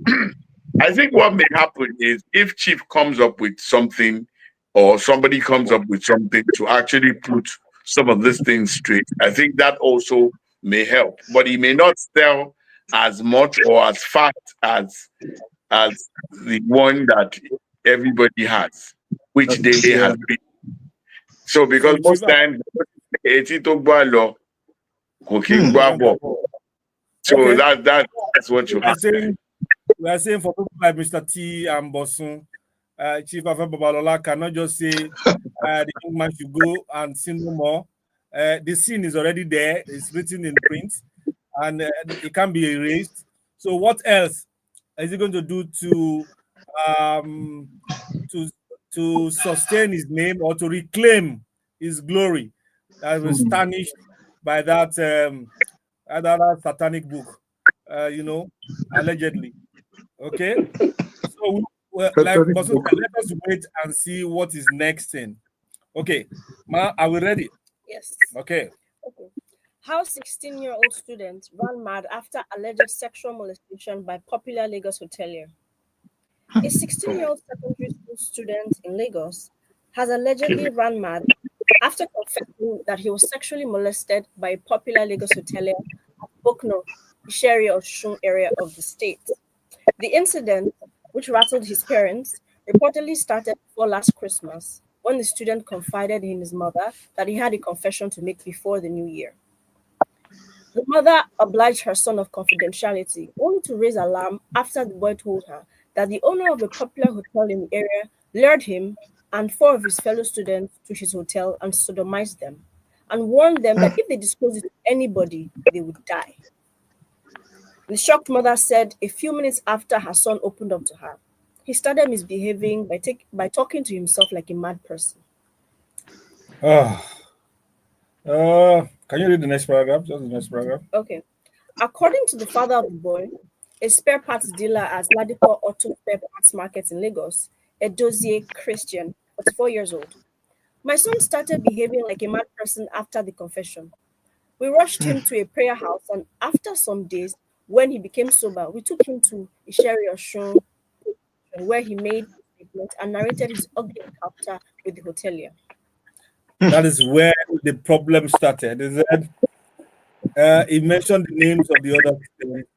I think what may happen is if Chief comes up with something or somebody comes up with something to actually put some of these things straight, I think that also may help. But he may not tell as much or as fast as the one that everybody has, which Daily has been. So because most times so that's what you have. We are saying for people like Mr. T and Bosun, Chief Afe Babalola cannot just say the young man should go and sin no more. The sin is already there, it's written in print, and it can be erased. So what else is he going to do to sustain his name or to reclaim his glory that was tarnished by that satanic book, allegedly? Okay, so like Bosun, let us wait and see what is next in. Okay, Ma, are we ready? Yes. Okay. How 16-year-old student ran mad after alleged sexual molestation by popular Lagos hotelier. A 16-year-old secondary school student in Lagos has allegedly ran mad after confessing that he was sexually molested by a popular Lagos hotelier at Bokno, Isi-Ìfẹ area of the state. The incident, which rattled his parents, reportedly started before last Christmas, when the student confided in his mother that he had a confession to make before the new year. The mother obliged her son of confidentiality, only to raise alarm after the boy told her that the owner of a popular hotel in the area lured him and 4 of his fellow students to his hotel and sodomized them, and warned them that if they disclosed it to anybody, they would die. The shocked mother said a few minutes after her son opened up to her, he started misbehaving by talking to himself like a mad person. Can you read the next paragraph? Just the next paragraph. Okay. According to the father of the boy, a spare parts dealer at Ladipo Auto Spare Parts Market in Lagos, Edozie Christian, 44 years old. My son started behaving like a mad person after the confession. We rushed him to a prayer house, and after some days, when he became sober, we took him to Isi-Ìfẹ, where he made a statement and narrated his ugly encounter with the hotelier. That is where the problem started. He mentioned the names of the other students,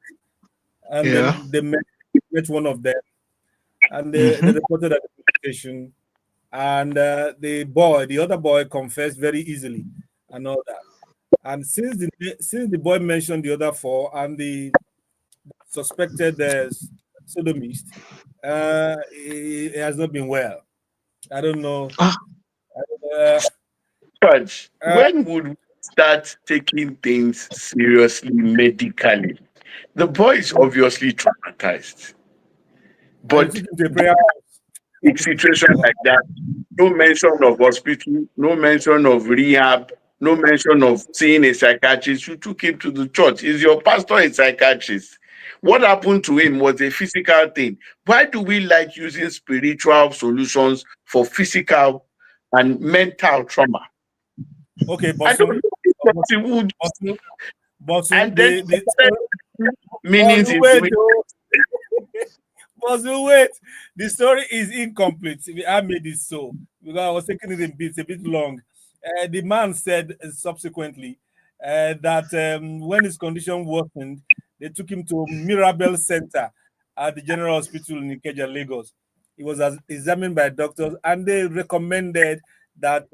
and then they met one of them, and they reported at the police station, and the other boy confessed very easily and all that. And since the boy mentioned the other 4 and the suspected sodomist, he has not been well. I don't know. Judge, when would we start taking things seriously medically? The boy is obviously traumatized. But in situations like that, no mention of hospital, no mention of rehab, no mention of seeing a psychiatrist. You took him to the church. Is your pastor a psychiatrist? What happened to him was a physical thing. Why do we like using spiritual solutions for physical and mental trauma? Okay, I don't know if possible. And then meanings wait. The story is incomplete. I made it so because I was taking it in bits, a bit long. The man said subsequently that when his condition worsened, they took him to Mirabel Center at the General Hospital in Ikeja, Lagos. He was examined by doctors, and they recommended that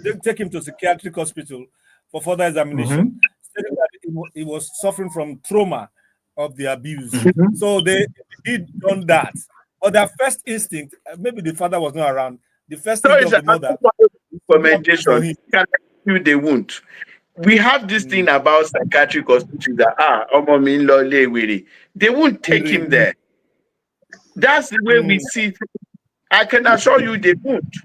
they take him to a psychiatric hospital for further examination, stating that he was suffering from trauma of the abuse. So they did done that. But their first instinct, maybe the father was not around, the first instinct of the mother. Recommendation. They won't. We have this thing about psychiatric hospitals that they won't take him there. That's the way we see it. I can assure you they won't.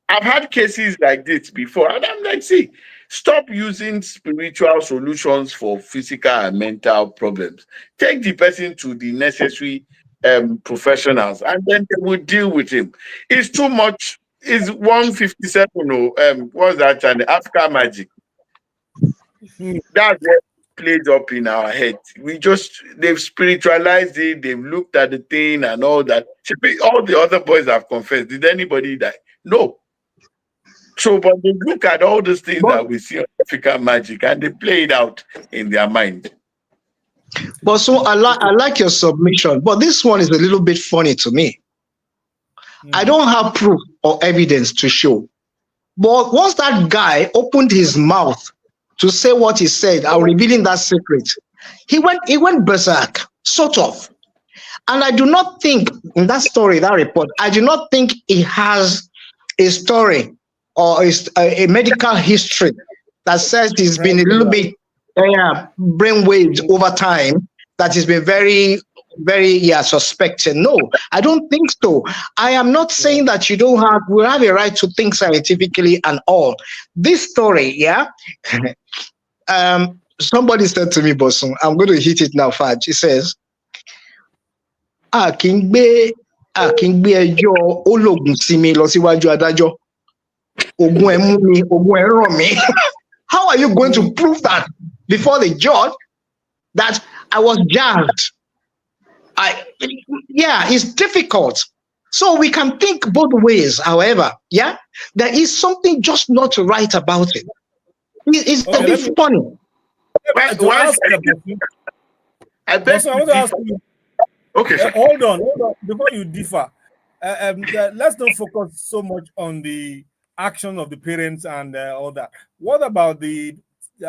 I've had cases like this before, and I'm like, see, stop using spiritual solutions for physical and mental problems. Take the person to the necessary professionals, and then they will deal with him. It's too much. It's 157. What's that channel? Africa Magic. That's what plays up in our head. They've spiritualized it. They've looked at the thing and all that. All the other boys have confessed. Did anybody die? No. So, but they look at all these things that we see on African Magic and they play it out in their mind. But so I like your submission, but this one is a little bit funny to me. I don't have proof or evidence to show. But once that guy opened his mouth to say what he said, I'm revealing that secret, he went berserk, sort of. And I do not think in that story, that report, I do not think he has a story or a medical history that says he's been a little bit brainwaved over time, that he's been very, very suspected. No, I don't think so. I am not saying that we have a right to think scientifically and all. This story, somebody said to me, Bosun, I'm going to hit it now, Faj. He says, Akingbe ẹjọ́ ológun sí mi lọ síwájú adájọ́. Ogun ẹ mú mi, ogun ẹ ràn mí. How are you going to prove that before the judge that I was jazzed? It's difficult. So we can think both ways. However, there is something just not right about it. It's a bit funny. I bet. I want to ask you. Okay. Hold on. Before you differ, let's not focus so much on the action of the parents and all that. What about the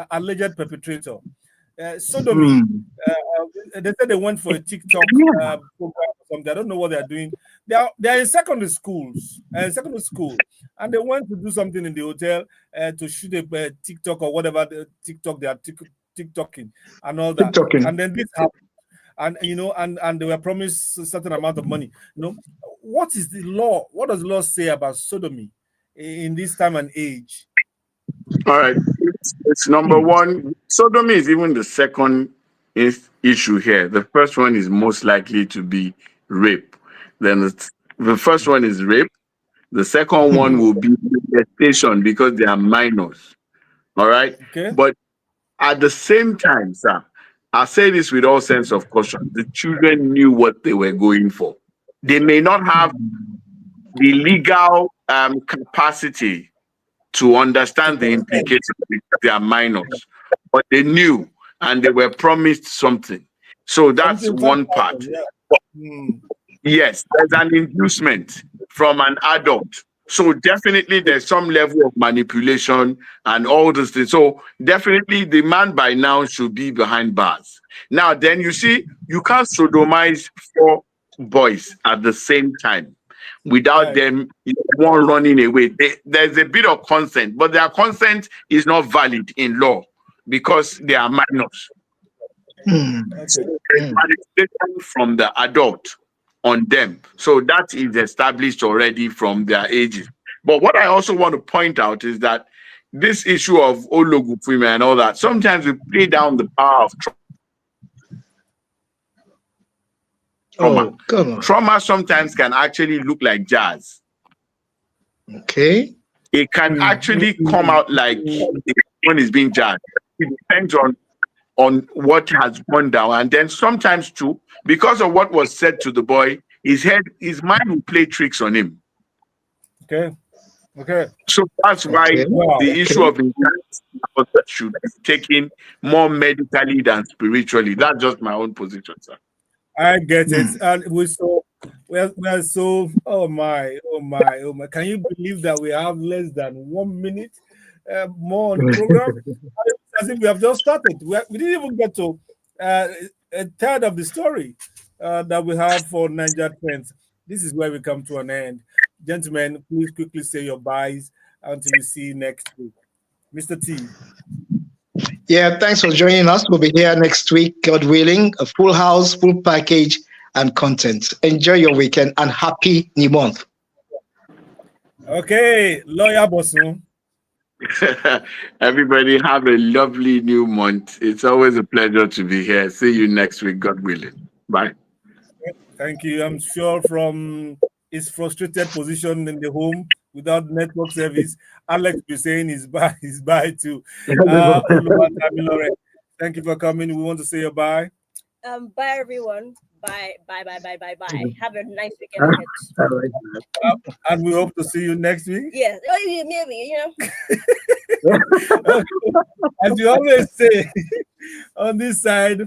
alleged perpetrator? Sodomy. They said they went for a TikTok program or something. I don't know what they're doing. They're in secondary school, and they went to do something in the hotel to shoot a TikTok or whatever they are TikToking and all that. And then this happened. And and they were promised a certain amount of money. What is the law? What does the law say about sodomy in this time and age? All right, it's number one. Sodomy is even the second issue here. The first one is most likely to be rape. Then the first one is rape. The second one will be molestation because they are minors. All right. Okay. But at the same time, sir, I say this with all sense of caution. The children knew what they were going for. They may not have the legal capacity to understand the implications because they are minors, but they knew and they were promised something. So that's one part. Yes, there's an inducement from an adult. So definitely there's some level of manipulation and all those things. So definitely the man by now should be behind bars. Now then you see, you can't sodomize 4 boys at the same time without them one running away. There's a bit of consent, but their consent is not valid in law because they are minors. So there's manipulation from the adult on them. So that is established already from their ages. But what I also want to point out is that this issue of Ologufime and all that, sometimes we play down the power of trauma. Trauma sometimes can actually look like jazz. Okay. It can actually come out like one is being jazzed. It depends on what has gone down. And then sometimes too, because of what was said to the boy, his mind will play tricks on him. Okay. Okay. So that's why the issue of intent should be taken more medically than spiritually. That's just my own position, sir. I get it. And we're so oh my. Can you believe that we have less than 1 minute more on the program? As if we have just started. We didn't even get to a third of the story that we have for Niger Trends. This is where we come to an end. Gentlemen, please quickly say your byes until we see you next week. Mr. T. Yeah, thanks for joining us. We'll be here next week, God willing, a full house, full package, and content. Enjoy your weekend and happy new month. Okay, Lawyer Bosun. Everybody have a lovely new month. It's always a pleasure to be here. See you next week, God willing. Bye. Thank you. I'm sure from his frustrated position in the home without network service, Alex will be saying his bye too. Thank you for coming. We want to say your bye. Bye everyone. Bye. Have a nice weekend ahead. And we hope to see you next week. Yes. Oh, maybe, As you always say on this side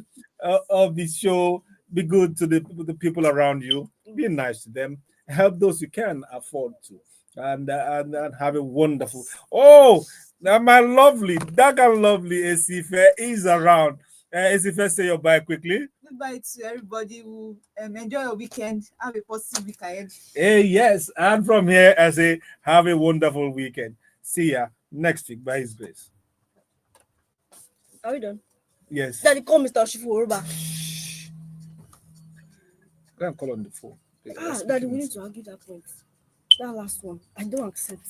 of the show, be good to the people around you. Be nice to them. Help those you can afford to. And have a wonderful. Oh, now my lovely, dark and lovely Esi-Ìfẹ is around. Esi-Ìfẹ, say your bye quickly. Goodbye to everybody who enjoy your weekend. Have a positive week ahead. Yes, and from here, I say have a wonderful weekend. See ya next week by His grace. Are we done? Yes. Daddy, call Mr. Shifuruba. Go and call on the phone. Daddy, we need to argue that point. That last one, I don't accept.